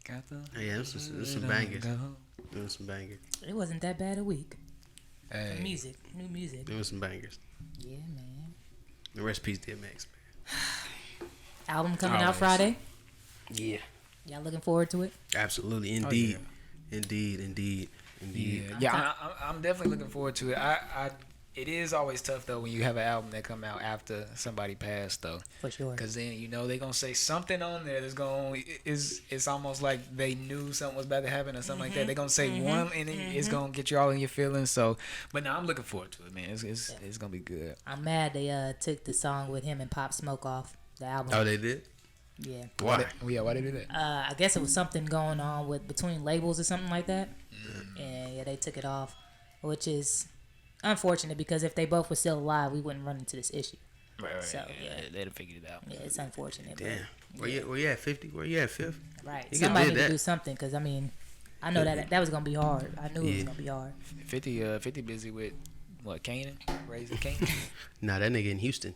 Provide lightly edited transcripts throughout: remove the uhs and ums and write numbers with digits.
Got the Yeah, this is some bangers. There was some bangers. It wasn't that bad a week. Hey. Music, new music. There was some bangers. Yeah, man. The rest piece DMX, man. Album coming Always. out Friday. Yeah. Y'all looking forward to it? Absolutely. Oh, Indeed. yeah. Indeed. I'm definitely looking forward to it. It is always tough though when you have an album that come out after somebody passed though, For sure. because then they're gonna say something on there that's going it's almost like they knew something was about to happen or something like that. They're gonna say one and it's gonna get you all in your feelings. So, but now I'm looking forward to it, man. It's gonna be good. I'm mad they took the song with him and Pop Smoke off the album. Oh, they did? Yeah. Why? Why they do that? I guess it was something going on with between labels or something like that. And yeah, they took it off, which is unfortunate because if they both were still alive, we wouldn't run into this issue. Right. So, yeah. They'd have figured it out. Yeah, it's unfortunate. Damn. But, Where you at 50? Where you at 5th? right. You Somebody did need to that. do something because, I mean, I know that was going to be hard. I knew it was Yeah. going to be hard. 50 busy with what? Canaan, raising Canaan. Nah, that nigga in Houston.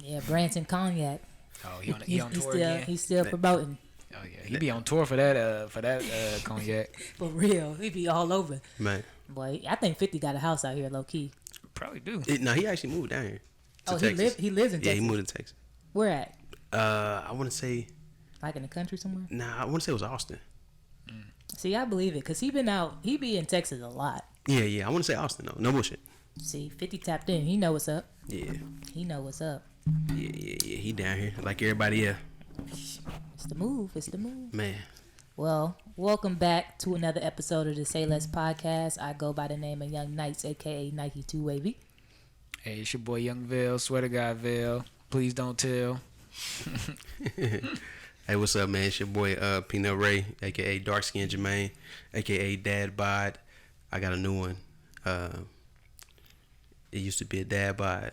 Yeah, Branson Cognac. Oh, he on tour again. He's still promoting. Oh yeah, he be on tour for that cognac. For real. He be all over. Man. Boy, I think 50 got a house out here, low key. Probably do. No, he actually moved down here. To Oh, Texas. he lives in Yeah, Texas. he moved to Texas. Where at? I want to say, Like in the country somewhere? I want to say it was Austin. See, I believe it because he be in Texas a lot. Yeah, I want to say Austin though. No bullshit. See, 50 tapped in. He know what's up. Yeah, He know what's up. he down here like everybody else. It's the move. Man, Well, welcome back to another episode of the Say Less podcast. I go by the name of Young Knights, a.k.a. Nike 2 Wavy. Hey, it's your boy Young Vale, Sweater Guy Vale. Please don't tell. hey, what's up, man? It's your boy Peanut Ray, aka Dark Skin Jermaine, aka Dad Bod. I got a new one. It used to be a dad bod,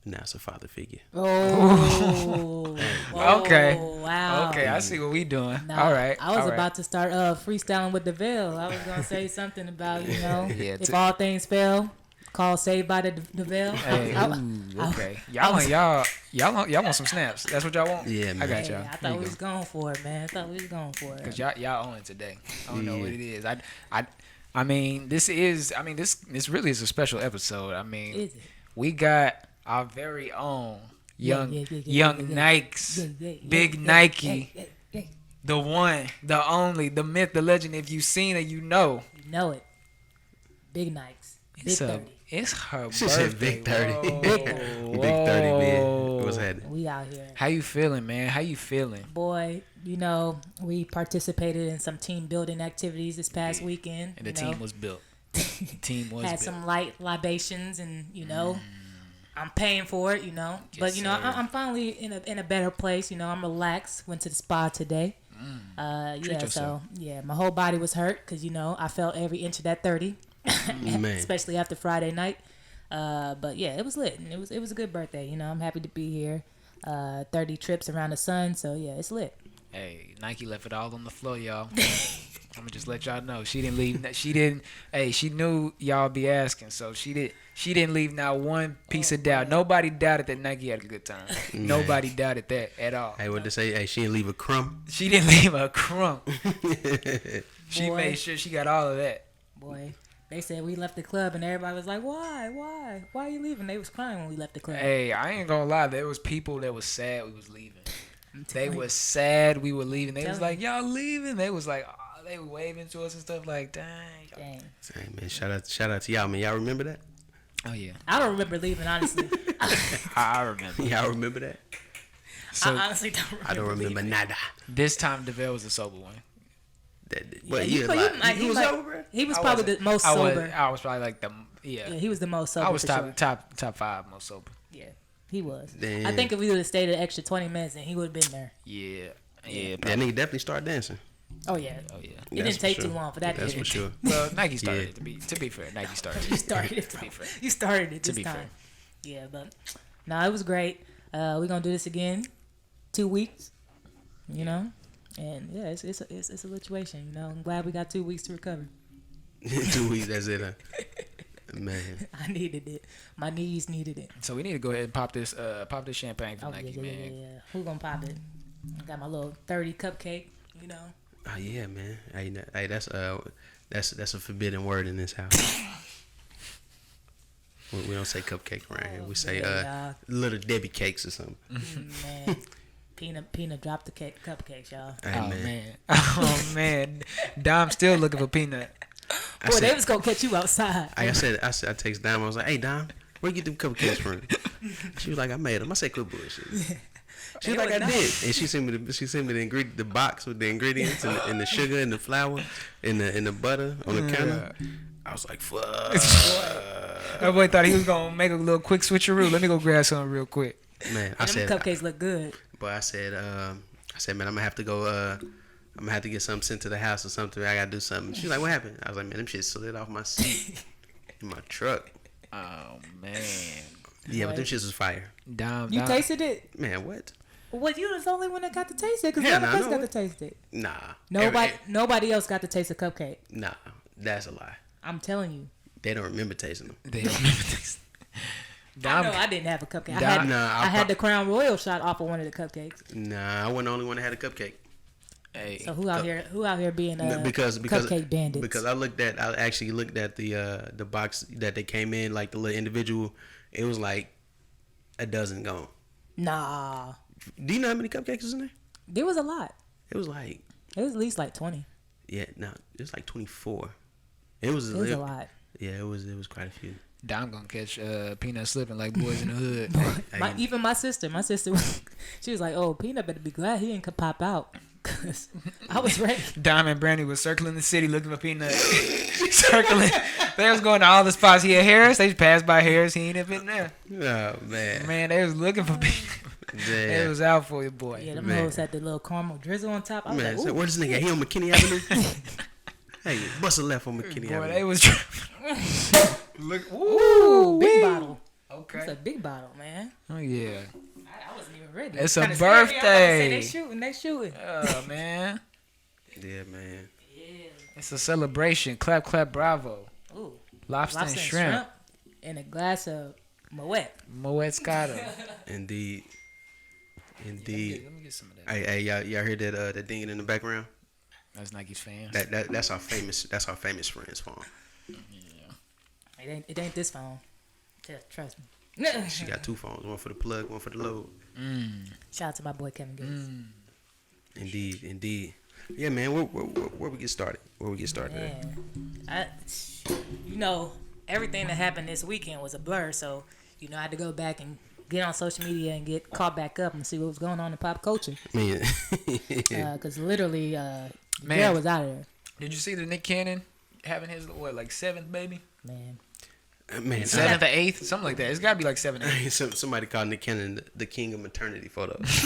now it's a father figure. Oh. Okay. Wow. Okay, I see what we doing. Now, All right. Oh, I was about to start freestyling with Davell. I was going to say something about, Yeah, if all things fail, call Saved by the Davell. Hey, okay. Y'all want some snaps? That's what y'all want? Yeah, man. I got y'all. I thought we was going for it, man. Cause y'all own it today. I don't know what it is. I mean, this really is a special episode. I mean, Is it? we got our very own young Yeah. Nikes, Big Nike, the one, the only, the myth, the legend. If you've seen it, you know. You know it. Big Nikes. Big 30. It's her She birthday. said Big 30. Whoa. Big 30, man. What's happening? We out here. How you feeling, man? How you feeling? Boy, we participated in some team building activities this past weekend. And the team was built. Had some light libations, and I'm paying for it, But Yes, I'm finally in a better place. I'm relaxed. Went to the spa today. Treat yourself. My whole body was hurt because I felt every inch of that 30, Man. especially after Friday night. But yeah, it was lit. And it was a good birthday. I'm happy to be here. 30 trips around the sun, so yeah, it's lit. Hey, Nike left it all on the floor, y'all. I'm gonna just let y'all know she didn't leave. She didn't. Hey, she knew y'all be asking, so she didn't leave not one piece of doubt. Nobody doubted that Nike had a good time. Nobody doubted that at all. Hey, what to say? Hey, she didn't leave a crumb. She didn't leave a crumb. She Boy. made sure she got all of that. Boy, they said we left the club, and everybody was like, "Why are you leaving?" They was crying when we left the club. Hey, I ain't gonna lie. There was people that was sad we was leaving. They was sad we were leaving. They was like, "Y'all leaving?" They was like, oh, they were waving to us and stuff. Like, dang. Dang. Hey, man, shout out to y'all, man. Y'all remember that? Oh yeah, I don't remember leaving, honestly. I remember. Y'all remember that? So I honestly don't remember. I don't remember leaving. nada. this time, Davell was the sober one. But he was sober, bro? He was I probably wasn't. the most sober. I was probably like the Yeah, he was the most sober. I was for top sure. 5 most sober. Yeah, he was. Damn. I think if we would have stayed an extra 20 minutes, then he would have been there. Yeah. That nigga definitely started dancing. Oh yeah. Oh yeah. It That's didn't for take sure. too long for that. That's to for sure. Well, Nike started it. To be fair, Nike started. You started it. To be fair. You started it To this be time. fair. Yeah, but no, it was great. We're gonna do this again. 2 weeks. And yeah, it's a situation. I'm glad we got 2 weeks to recover. 2 weeks, that's it, huh? Man. I needed it. My knees needed it. So we need to go ahead and pop this champagne for Oh Nike, yeah. man. Who gonna pop it? I got my little 30 cupcake. Oh yeah, man. Hey, that's a forbidden word in this house. We don't say cupcake around here. We say yeah, little Debbie cakes or something. Man, Peanut dropped the cupcakes, y'all. Hey, Oh man. man. Oh man. Dom still looking for Peanut. Boy, they was gonna catch you outside. Like I text Dom. I was like, "Hey, Dom, where you get them cupcakes from?" She was like, "I made them." I said, "Quit bullshit." She was like, "I did," and she sent me the box with the ingredients and the sugar and the flour and the butter on the counter. I was like, "Fuck." That boy thought he was gonna make a little quick switcheroo. Let me go grab something real quick. Man, Them cupcakes look good. But I said, man, I'm gonna have to go. I'm gonna have to get something sent to the house or something. I gotta do something. She's like, "What happened?" I was like, "Man, them shit slid off my seat in my truck." Oh man. Yeah, but them shits was fire. Dom. You tasted it? Man, what? Well, you was the only one that got to taste it because Hell none of nah, us no got way. to taste it. Nah. Nobody else got to taste a cupcake. Nah, that's a lie. I'm telling you. They don't remember tasting them. They don't remember this. I know I didn't have a cupcake. Dom- I had the Crown Royal shot off of one of the cupcakes. Nah, I wasn't the only one that had a cupcake. Hey. So who out here being because cupcake bandits? Because I actually looked at the box that they came in, like the little individual. It was like a dozen gone. Nah, Do you know how many cupcakes was in there? there was a lot. It was like It was at least like 20. it was like 24. It was It was a lot. Yeah, it was quite a few. Dom gonna catch Peanut slipping like boys in the hood. Even my sister, she was like, "Oh, Peanut better be glad he ain't pop out." Cause I was ready. Dom and Brandy was circling the city looking for Peanut. Circling. They was going to all the spots. He had Harris. They passed by Harris. He ain't even been there. Oh man, Man, they was looking for Peanut. They was out for you, boy. Yeah, them Man. hoes had the little caramel drizzle on top. I was man. like, So "Ooh, where's this nigga? He on McKinney Avenue? Hey, bust a left on McKinney Boy, Avenue. they was look. ooh, big bottle." Okay. It's a big bottle, man. Oh yeah. I wasn't even ready. It's a Kinda scared me. I was about to say, birthday. They shooting. Oh man. Yeah, man. Yeah. It's a celebration. Clap, clap, bravo. Ooh, Lobster, and lobster shrimp. and a glass of Moet. Moet Scotto. Indeed. Let me get some of that. Hey, y'all heard that dinging in the background? That's Nike's fans. That's our famous friends phone. It ain't this phone. Trust me. She got two phones, one for the plug, one for the load. Shout out to my boy Kevin Gates. Indeed. Yeah, man. Where we get started? At? Everything that happened this weekend was a blur. So, I had to go back and get on social media and get caught back up and see what was going on in pop culture. Man. Because literally, Man. girl was out of there. Did you see the Nick Cannon having his seventh baby? Man. Man, Seventh or eighth, something like that. It's gotta be like 7 or 8. somebody called Nick Cannon the king of maternity photos.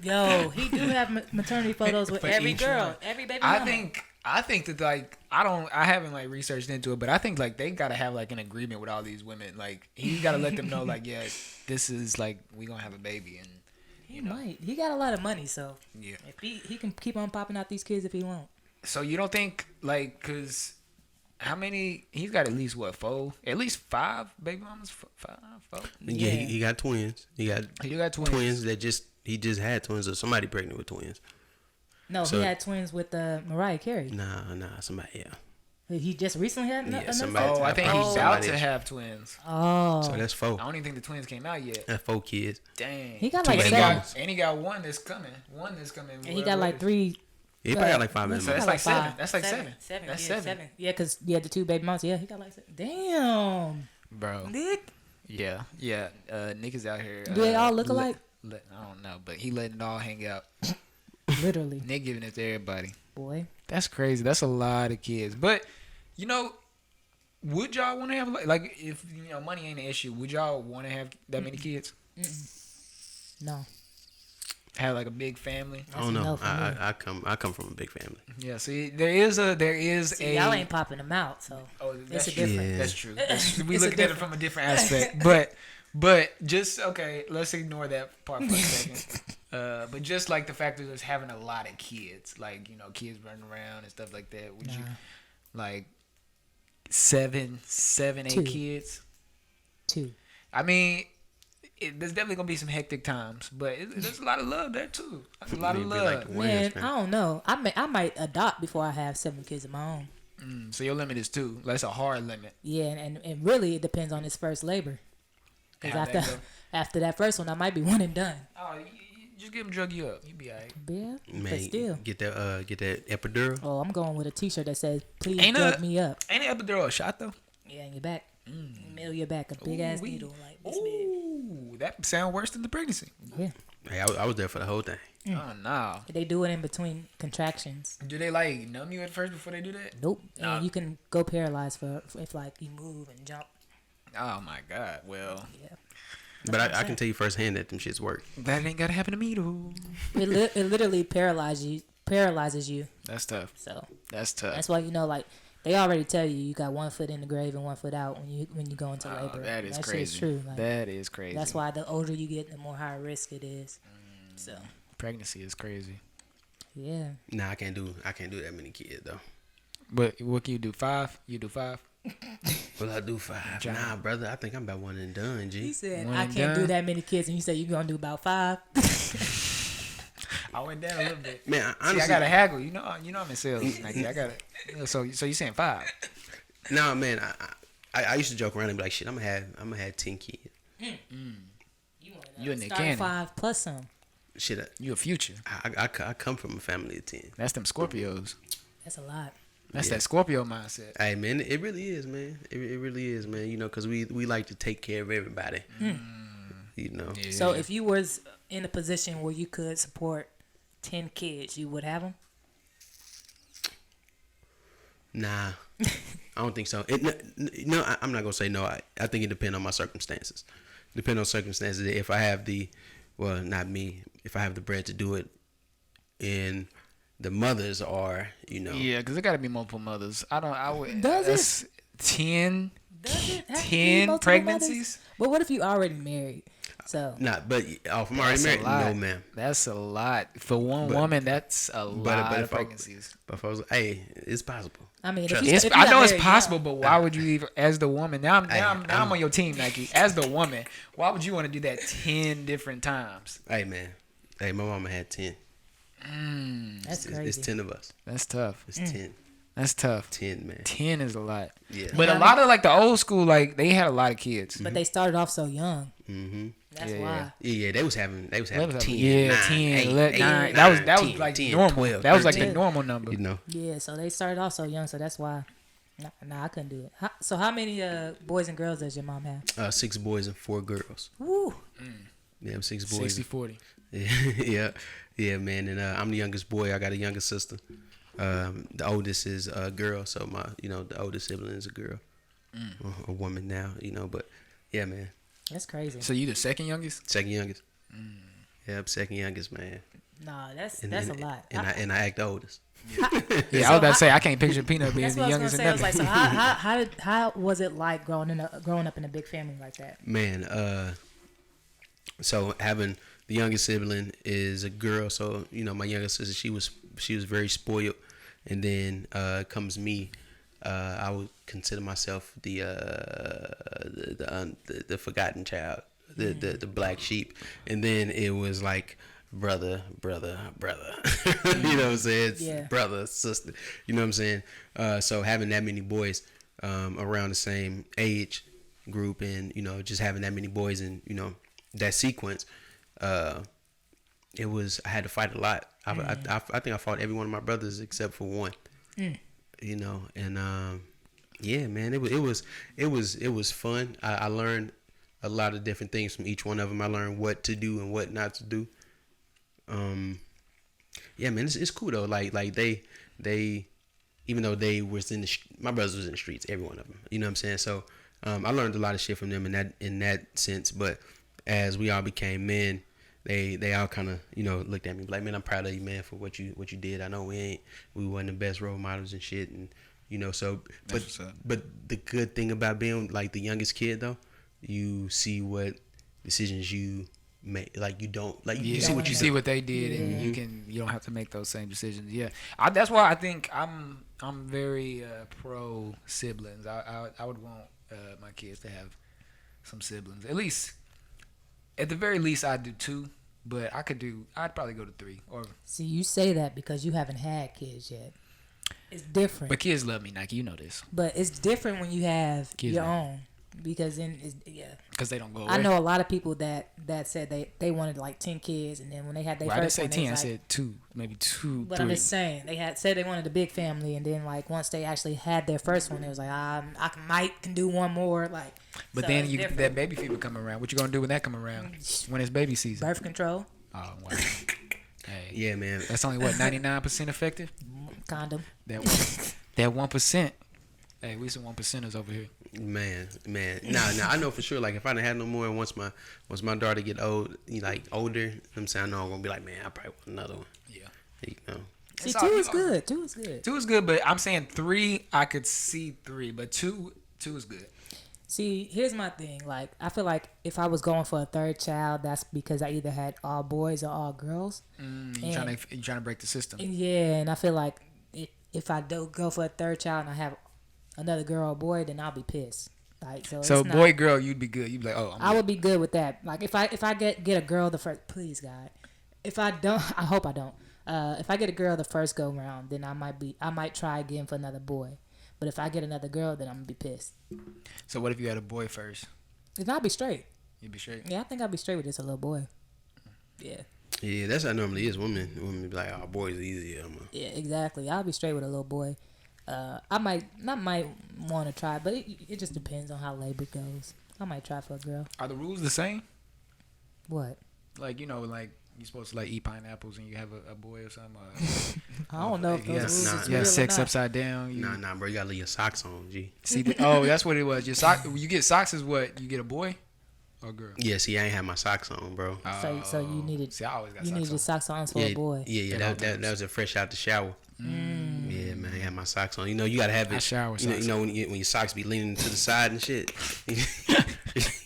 Yo, he do have maternity photos with For every each girl, one. every baby mama. I think that I haven't researched into it, but I think they gotta have an agreement with all these women. He gotta let them know yeah, this is we gonna have a baby and He might. He got a lot of money, so yeah. if he can keep on popping out these kids if he want. So you don't think cause how many? He's got at least 4? At least 5 baby mamas. 5, 4. Yeah, he got twins. He got twins. twins that he just had twins or somebody pregnant with twins. No, So- he had twins with Mariah Carey. Nah, somebody, yeah. He just recently had another somebody- Oh, I think Probably he's about somebody to else. have twins. Oh, So that's 4. I don't even think the twins came out yet. That's 4 kids. Dang. He got Two like baby 7. mamas. And he got one that's coming. And he got like 3. He probably got like 5 So minutes. that's like 7. 5. That's like 7. Seven. That's Yeah, 7. Yeah, because he had the 2 baby moms. Yeah, he got like 7. Damn. Bro. Nick. Yeah. Nick is out here. Do they all look alike? I don't know, but he letting it all hang out. Literally. Nick giving it to everybody. Boy. That's crazy. That's a lot of kids. But, would y'all want to have, if, money ain't an issue, would y'all want to have that many kids? No. Have, a big family? I don't know. enough for me. I come from a big family. Yeah, see, there is See, y'all ain't popping them out, so Oh, it's a true. different. Yeah. That's true. We It's a looked at it from a different aspect. But just, okay, let's ignore that part for a second. But just the fact that there's having a lot of kids, kids running around and stuff like that. Would you, 7, 8 2. kids? 2. I mean, there's definitely gonna be some hectic times, but there's a lot of love there too. A lot of Maybe love. like the Man, Wayans, I don't know. I might adopt before I have 7 kids of my own. So your limit is 2. That's a hard limit. Yeah, and really it depends on his first labor. Because How'd that go? after that first one, I might be one and done. Oh, you just give him drug you up. You be alright. Yeah, man. but still. Get that epidural. Oh, I'm going with a T-shirt that says "Please Ain't drug me up." Ain't an epidural a shot though? Yeah, in your back, middle of your back, a big ass Ooh-wee. needle like this big. Ooh, that sound worse than the pregnancy. Yeah, Hey, I was there for the whole thing. Oh no. they do it in between contractions. Do they like numb you at first before they do that? Nope, Nah. and you can go paralyzed for if like you move and jump. Oh my God. Well, Yeah, But I can tell you firsthand that them shits work. that ain't gotta happen to me though. it literally paralyzes you. That's tough. So That's tough. that's why like they already tell you got 1 foot in the grave and 1 foot out when you go into labor. Oh, that is That crazy. shit's true. Like, That is crazy. that's why the older you get, the more high risk it is. So pregnancy is crazy. yeah, Nah, I can't do that many kids though. But what can you do? 5? You do 5? Will I do 5? John. Nah, brother. I think I'm about one and done. he G. said One I and can't do done. that many kids, and you say you're gonna do about 5. I went down a little bit. Man, See, honestly, I gotta haggle. You know I'm in sales, Nike. I gotta. So you saying 5? Nah, man. I used to joke around and be like, shit, I'm gonna have 10 kids. You in the Start cannon. 5 plus some. Shit, You a future. I come from a family of 10. That's them Scorpios. That's a lot. That's Yeah. that Scorpio mindset. Hey, man, it really is, man. It really is, man. You know, because we like to take care of everybody. You know. Yeah. So if you was in a position where you could support 10 kids, you would have them. Nah, I don't think so. I'm not gonna say no. I think it depends on my circumstances. Depend on circumstances. If I have not me. If I have the bread to do it, and the mothers are, Yeah, because there got to be multiple mothers. I would. Does it? That's 10. Does it have to be 10 multiple pregnancies? mothers? But what if you already married? So not. But if I'm already That's a married, lot. no, ma'am. That's a lot for one But- woman. That's a lot of if I- pregnancies. But if I was, hey, it's possible. I mean, if Trust you, me. if you I got know it's married possible, young- but why would you even, as the woman? Now I'm I'm- on your team, Nike. As the woman, why would you want to do that 10 different times? Hey, man. Hey, my mama had 10. That's It's crazy. 10 of us. That's tough. It's 10. That's tough. 10, man. 10 is a lot. Yeah. But Yeah, a I lot of like the old school, like they had a lot of kids. But they started off so young. Mm-hmm. That's Yeah. why. Yeah, they was having 10, Yeah, 9, 10, 8, 9. 8, That was 9, like 10, normal. 12, That was like 13, the normal number. You know. Yeah, so they started off so young, so that's why. Nah, I couldn't do it. So how many boys and girls does your mom have? 6 boys and 4 girls. Woo. Yeah, 6 boys. 60-40. Yeah, man. And I'm the youngest boy. I got a younger sister. The oldest is a girl, so the oldest sibling is a girl, a woman now. But yeah, man. That's crazy. So you the second youngest? Second youngest. Yeah, I'm second youngest, man. Nah, that's And, a and, lot. And I act the oldest. Yeah, I was about to say I can't picture Peanut being That's the what I was youngest gonna in say. I was nothing. like, so how was it like growing up in a big family like that? Man, so having the youngest sibling is a girl, so my younger sister, she was very spoiled, and then comes me. I would consider myself the forgotten child, the black sheep, and then it was like brother. You know what I'm saying? Yeah. Brother, sister. You know what I'm saying? So having that many boys around the same age group, and just having that many boys, and that sequence, it was, I had to fight a lot. I think I fought every one of my brothers except for one. And yeah, man, it was fun. I learned a lot of different things from each one of them. I learned what to do and what not to do. Yeah, man, it's cool though. Like they even though they was my brothers was in the streets, every one of them. You know what I'm saying? So I learned a lot of shit from them in that sense. But as we all became men, they all kind of looked at me like, man, I'm proud of you, man, for what you did. I know we wasn't the best role models and shit, and so but the good thing about being like the youngest kid though, you see what decisions you make. Like you don't like Yeah, you see what they did, and you don't have to make those same decisions. Yeah, that's why I think I'm very pro siblings. I would want my kids to have some siblings, at least At the very least, I'd do 2, but I'd probably go to 3. Or See, you say that because you haven't had kids yet. It's different. but kids love me, Nike. You know this. But it's different when you have Kids your love own. Because then, Because they don't go away. I know a lot of people that said they wanted like 10 kids, and then when they had their Well, I didn't first say one, 10. they I was like, said 2, maybe 2, but 3. I'm just saying they had said they wanted a big family, and then like once they actually had their first one, it was like can do one more. Like, But so then it's different. that baby fever come around. What you gonna do when that come around? When it's baby season? Birth control, Oh wow. Hey, Yeah, man. that's only what 99% effective. condom. That 1%. Hey, we some 1%ers over here. Man. Nah. I know for sure. Like if I didn't have no more, and once my daughter get older, I'm saying I know I'm gonna be like, man, I probably want another one. Yeah. You know. See, It's 2 all- is good. 2 is good. 2 is good, but I'm saying 3. I could see 3, but 2 is good. See, here's my thing. Like, I feel like if I was going for a third child, that's because I either had all boys or all girls. You trying to break the system? Yeah, and I feel like if I do go for a third child and I have another girl or boy, then I'll be pissed. Like, so So it's not, boy, girl, you'd be good. You'd be like, oh, I would be good with that. Like if I get a girl the first, please God, if I don't, I hope I don't. If I get a girl the first go round, then I might try again for another boy. But if I get another girl, then I'm gonna be pissed. So what if you had a boy first? Then I'll be straight. You'd be straight. Yeah, I think I'll be straight with just a little boy. Yeah. Yeah, that's how it normally is. Women be like, oh, boys are easier. Yeah, exactly. I'll be straight with a little boy. I might want to try, but it just depends on how labor goes. I might try for a girl. Are the rules the same? What? Like like you're supposed to like eat pineapples and you have a boy or something. I don't know if those rules is You real have or sex not. upside down. Nah, bro. You gotta leave your socks on, G. See, that's what it was. Your you get socks is what you get a boy or girl. Yeah, see, I ain't have my socks on, bro. So you needed See, I always got you socks needed on. socks on for Yeah, a boy. yeah. That was a fresh out the shower. Yeah, man, I had my socks on. You know, you gotta have it. I shower You socks. know when your socks be leaning to the side and shit.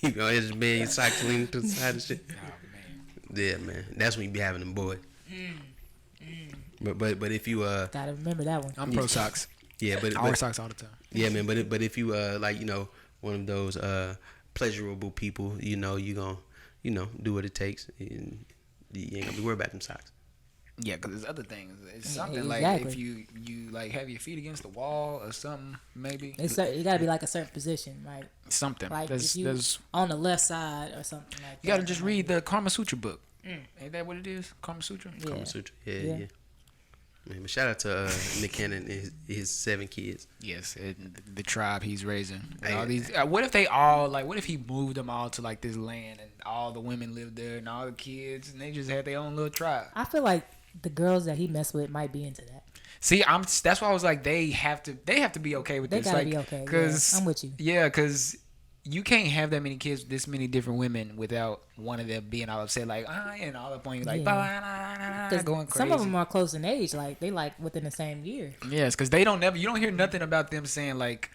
You know, it's just been your socks leaning to the side and shit. Oh, man. Yeah, man, that's when you be having them boy. But if you Gotta remember that one. I'm pro socks. yeah, I wear socks all the time. yeah, man, but if you like one of those pleasurable people, you gonna do what it takes, and you ain't gonna be worried about them socks. Yeah, because there's other things. It's Yeah, something like exactly. if you like have your feet against the wall or something, maybe It gotta be like a certain position, right? something. Like There's if you on the left side or something like that. you gotta just read the Karma Sutra book. Ain't that what it is? Karma Sutra. Yeah. Kama Sutra. Yeah. Yeah. Man, but shout out to Nick Cannon and his 7 kids. Yes, and the tribe he's raising. And Hey. all these. What if they all like? What if he moved them all to like this land and all the women lived there and all the kids and they just had their own little tribe? I feel like the girls that he messed with might be into that. See, that's why I was like, they have to be okay with They this. gotta like, be okay. Cause Yeah, I'm with you. Yeah, because you can't have that many kids, this many different women without one of them being all upset, like and all up on you, like Yeah. 'Cause going crazy. some of them are close in age, like they like within the same year. Yes, because you don't hear nothing about them saying like,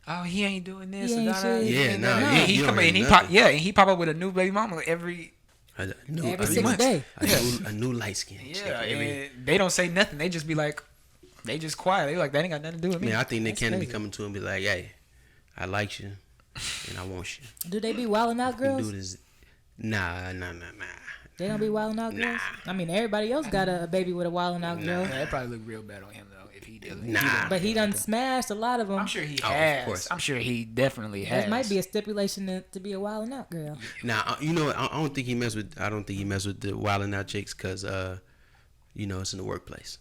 oh, he ain't doing this. He or ain't da-da, shit. he Yeah, ain't no, doing that. you he don't come hear in, nothing. and he pop up with a new baby mama every. Every 6 days. A new light skin. Yeah, and they don't say nothing. They just be like, they just quiet. They like, that ain't got nothing to do with me. Man, I think Nick That's Cannon be crazy. coming to him and be like, hey, I like you and I want you. Do they be wilding out We do girls? this. Nah. They don't be wilding out girls. I mean, everybody else got a baby with a wilding out girl, Yeah, that probably look real bad on him though if he does. Nah. but he done smashed a lot of them. I'm sure he Oh, of has. course. I'm sure he definitely has. That might be a stipulation to be a wilding out girl. Nah, I don't think he messed with. I don't think he messed with the wilding out chicks because it's in the workplace.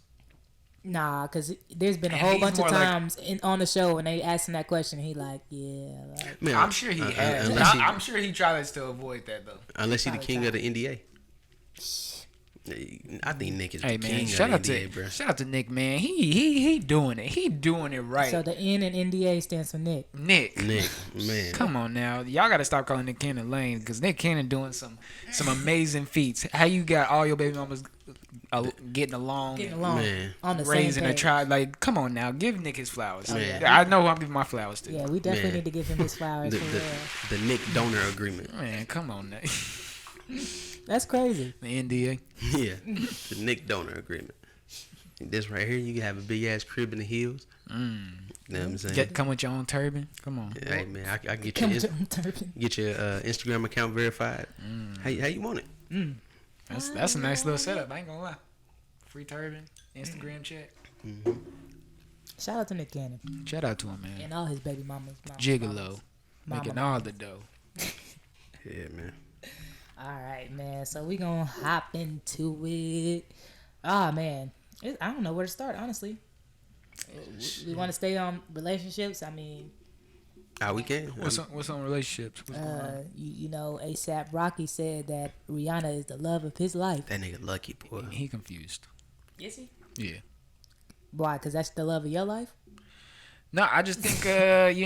Nah, because there's been a And whole he's bunch of more like- times on the show when they asked him that question, he like, yeah, like, Man, I'm sure he has. Unless he, I'm sure he tries to avoid that though. unless he the king of the NDA. I think Nick is the Hey king man, of shout the out NDA, bro. to Nick, man. He doing it. He doing it right. so the N in NDA stands for Nick. Nick, Man. come on now, y'all gotta stop calling Nick Cannon lame because Nick Cannon doing some amazing feats. How you got all your baby mamas getting along, Getting along Man. on the raising same a page. tribe? Like, come on now, give Nick his flowers. Man. I know who I'm giving my flowers to. Yeah, we definitely Man. need to give him his flowers The, for real. the Nick donor agreement. Man, come on now. That's crazy. The NDA. Yeah, the Nick donor agreement. This right here, you can have a big ass crib in the hills. You know what I'm saying? Come with your own turban. Come on. Yeah, hey man, I get Come your to turban. get your Instagram account verified. How you want it? That's a nice little setup. I ain't gonna lie. Free turban, Instagram check. Shout out to Nick Cannon Shout out to him, man. and all his baby mamas. Gigolo, making all mamas. the dough. Yeah, man. All right, man. So we gonna hop into it. Man, I don't know where to start. Honestly, we want to stay on relationships. I mean, We can. What's on relationships? What's going on? you know, ASAP Rocky said that Rihanna is the love of his life. That nigga lucky boy. He confused. Is he? Yeah. Why? Because that's the love of your life. No, I just think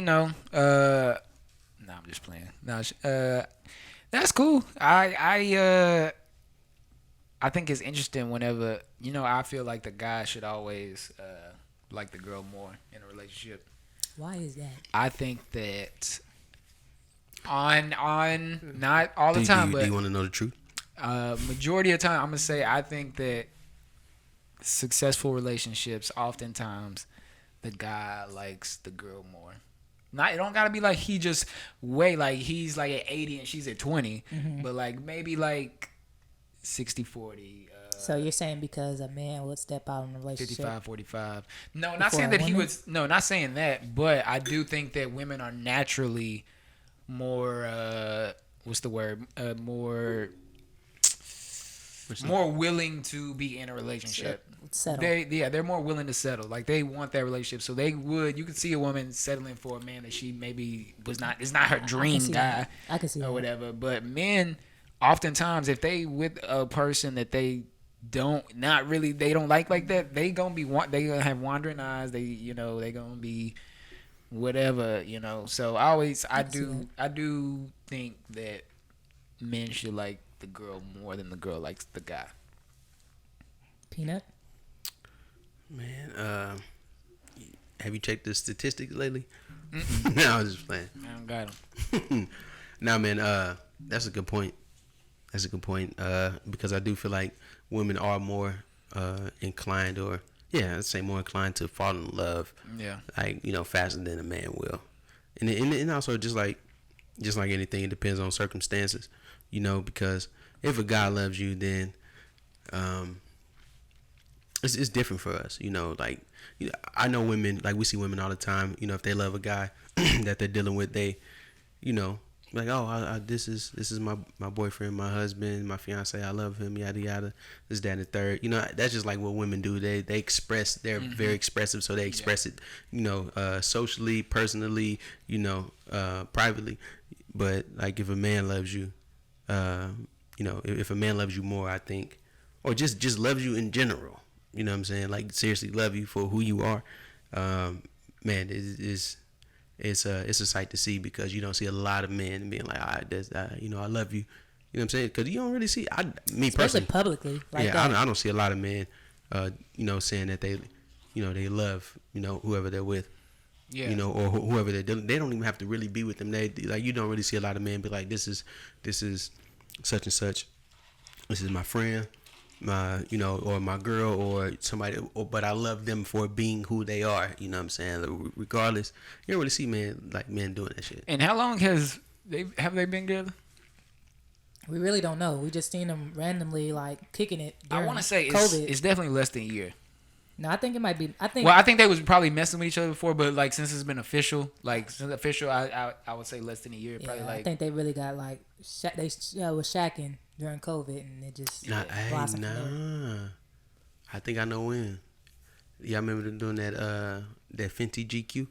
no, I'm just playing. No, that's cool. I think it's interesting whenever I feel like the guy should always like the girl more in a relationship. Why is that? I think that on not all the time, do but you want to know the truth? majority of the time, I'm gonna say I think that successful relationships oftentimes the guy likes the girl more. Not it don't gotta be like he just like he's like at 80 and she's at 20, but like maybe like 60-40. So you're saying because a man would step out in a relationship? 55-45. No, not Before saying a that he woman? was. No, not saying that. But I do think that women are naturally more. What's the word? More willing to be in a relationship. Settle. They're more willing to settle. Like they want that relationship, so they would. You could see a woman settling for a man that she maybe was not. It's not her dream guy. I can see that. Or whatever. But men, oftentimes, if they with a person that they don't like that, they gonna have wandering eyes. They gonna be whatever. So I do think that men should like the girl more than the girl likes the guy. Peanut. Man, have you checked the statistics lately? No, I was just playing. I don't got them. Nah, man, that's a good point. Because I do feel like women are more inclined, or I'd say more inclined to fall in love. Yeah. Like faster than a man will, and also just like anything, it depends on circumstances. Because if a guy loves you, then it's different for us. I know women, like we see women all the time. If they love a guy that they're dealing with, they, like, oh, this is my boyfriend, my husband, my fiance. I love him, yada yada. This, that, and the third. That's just like what women do. They express. They're very expressive, so they express it. Socially, personally, privately. But like if a man loves you, if a man loves you more, I think, or just loves you in general. You know what I'm saying? Like seriously love you for who you are. Man, it's a sight to see, because you don't see a lot of men being like, all right, I love you. You know what I'm saying? Because you don't really see, me Especially personally, publicly. Like that. that. I don't see a lot of men, saying that they, they love, whoever they're with. Yeah. Or whoever they're dealing. They don't even have to really be with them. They like, you don't really see a lot of men be like, this is such and such. This is my friend, my or my girl, or somebody, but I love them for being who they are. You know what I'm saying? Regardless, you don't really see men doing that shit. And how long have they been together? We really don't know. We just seen them randomly like kicking it. I want to say COVID. it's definitely less than a year. No, I think it might be. I think they was probably messing with each other before, but like since it's been official, I would say less than a year. Probably I think they really got like they was shacking during COVID, and it just blossomed from there. I think I know when. Yeah, I remember them doing that Fenty GQ.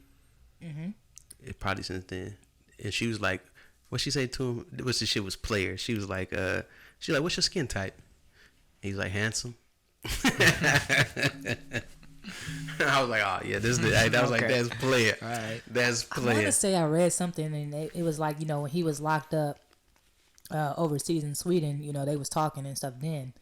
It probably since then. And she was like, what she say to him? What's the shit was player? She was like, what's your skin type? He's like, handsome. I was like, oh yeah, this is that was like, that's player. All right. That's player. I want to say I read something, and it was like, when he was locked up overseas in Sweden, they was talking and stuff then.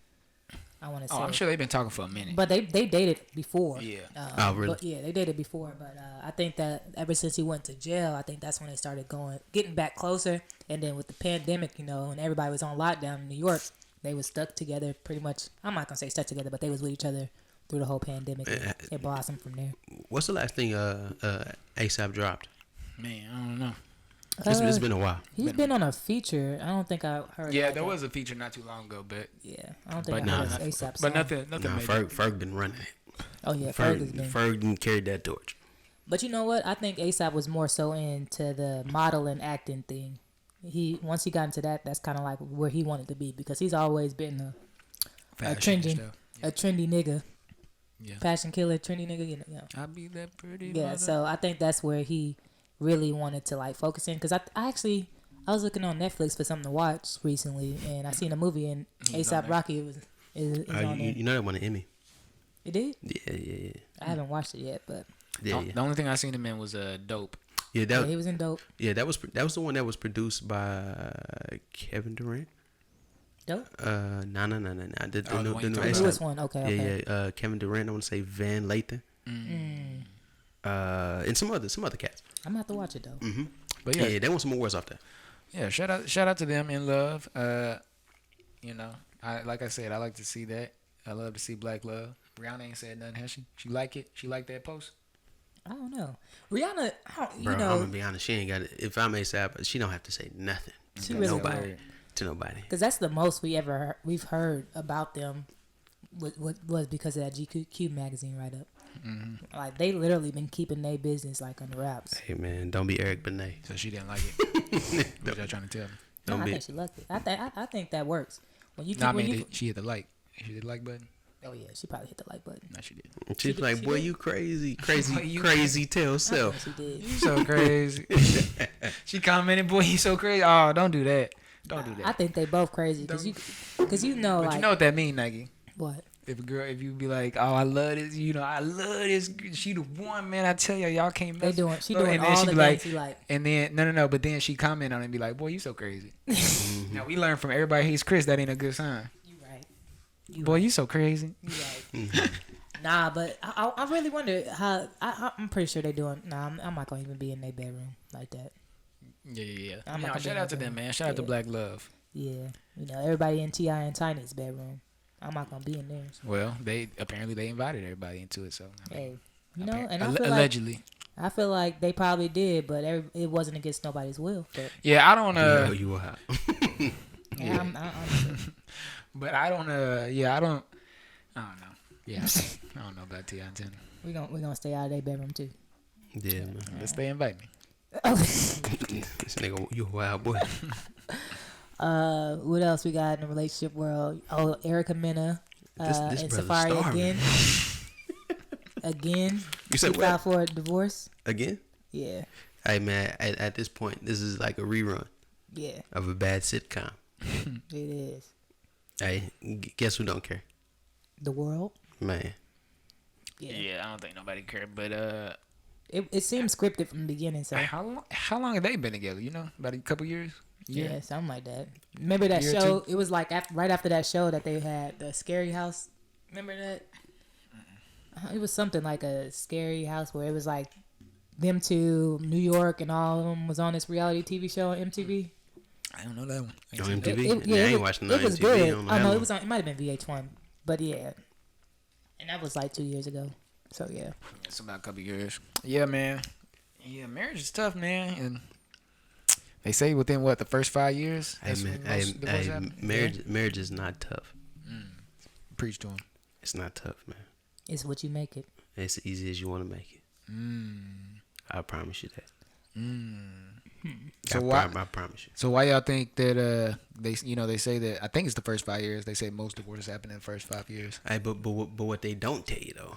I want to say. Oh, I'm sure they've been talking for a minute. But they dated before. Yeah. Oh, really? But yeah, they dated before. But I think that ever since he went to jail, I think that's when they started getting back closer. And then with the pandemic, and everybody was on lockdown in New York, they was stuck together pretty much. I'm not gonna say stuck together, but they was with each other through the whole pandemic. It blossomed from there. What's the last thing ASAP dropped? Man, I don't know. It's been a while. He's been on a feature. I don't think I heard. Yeah, like there that. was a feature not too long ago, but Yeah, I don't think But I nah, heard ASAP. but nothing Nah, major. Ferg been running it. Oh yeah, Ferg has been. Ferg carried that torch. But you know what? I think ASAP was more so into the model and acting thing. Once he got into that, that's kind of like where he wanted to be because he's always been a Fashion and trendy, stuff. a trendy nigga, Yeah. fashion killer, trendy nigga. You know. I be that pretty. Yeah. mother. So I think that's where he really wanted to like focus in because I was looking on Netflix for something to watch recently and I seen a movie and He's on ASAP there. Rocky is on there. You know that won an Emmy. It did? Yeah. I haven't watched it yet, but Yeah, The only thing I seen him in was dope. yeah. yeah, he was in Dope. That was the one that was produced by Kevin Durant. Dope? No. The Oh, the new one you The talking about? ASAP. newest one. Okay. Yeah. Kevin Durant. I want to say Van Lathan. And some other cats. I'm gonna have to watch it though. But Yeah, yeah, they want some awards off that. yeah. Shout out to them in love. You know, I like to see that. I love to see black love. Rihanna ain't said nothing, has she? She like it. She like that post. I don't know. Rihanna, Bro, you I'm know, gonna be honest. She ain't got it. If I'm ASAP, she don't have to say nothing she to really nobody. don't. To nobody. Because that's the most we've heard about them. Was because of that GQ magazine write up. Like they literally been keeping their business like on the wraps. Hey man, don't be Eric Benet. So she didn't like it. What y'all trying to tell me? No, Don't I be. think she loved it. I think that works. When you keep, No, I when mean, you, she hit the like. She hit the like button. oh yeah, she probably hit the like button. No, she did. She's like, she boy, did. you crazy, Boy, you crazy tail I self. think she did. You so crazy. She commented, "Boy, you so crazy." Oh, don't do that. Don't do that. I think they both crazy because you know But like you know what that mean, Nike? what. If you be like, oh, I love this, I love this. She the one, man. I tell y'all can't mess. She No, doing and then all she the be things you like. And then no. But then she comment on it and be like, boy, you so crazy. Now we learn from everybody hates Chris. That ain't a good sign. You right. Boy, you so crazy. You right. Nah, but I really wonder how. I'm pretty sure they doing. Nah, I'm not gonna even be in their bedroom like that. Yeah. I'm not gonna Shout be out to in them, there. man. Shout out to Yeah. Black Love. Yeah, everybody in Ti and Tiny's bedroom. I'm not gonna be in there. Well, they invited everybody into it, so I mean, Hey, and I feel allegedly. I feel like they probably did, but it wasn't against nobody's will. But Yeah, I don't. Yeah, you were hot. yeah, I'm But I don't. I don't know. Yeah, I don't know about T.I. and Tim. we gonna stay out of their bedroom too. Yeah, man. Unless they invite me. This nigga, you a wild boy. What else we got in the relationship world? Oh, Erica Mena This and brother's Safari starving. again. You said She what? filed for a divorce. Again? Yeah, Hey man, at this point, this is like a rerun yeah, of a bad sitcom. it is. Hey, guess who don't care? The world. Man. Yeah. I don't think nobody cared. But It seemed scripted from the beginning. So how long have they been together? About a couple years. yeah, something like that. Remember that Year or show? two? It was like right after that show that they had the Scary House. Remember that? It was something like a Scary House where it was like them two, New York, and all of them was on this reality TV show on MTV. I don't know that one. On MTV? It- Yeah, I it ain't was- watching no It was MTV. good. I don't know Oh that no, one. it was on. It might have been VH1, but yeah, and that was like 2 years ago. So yeah, It's about a couple years. Yeah, man. Yeah, marriage is tough, man. And they say within the first 5 years. Hey, That's man, when most divorce happen. marriage is not tough. Preach to him. It's not tough, man. it's what you make it. It's as easy as you want to make it. I promise you that. So I promise you. So why y'all think that they say that I think it's the first 5 years. They say most divorces happen in the first 5 years. Hey, but what they don't tell you though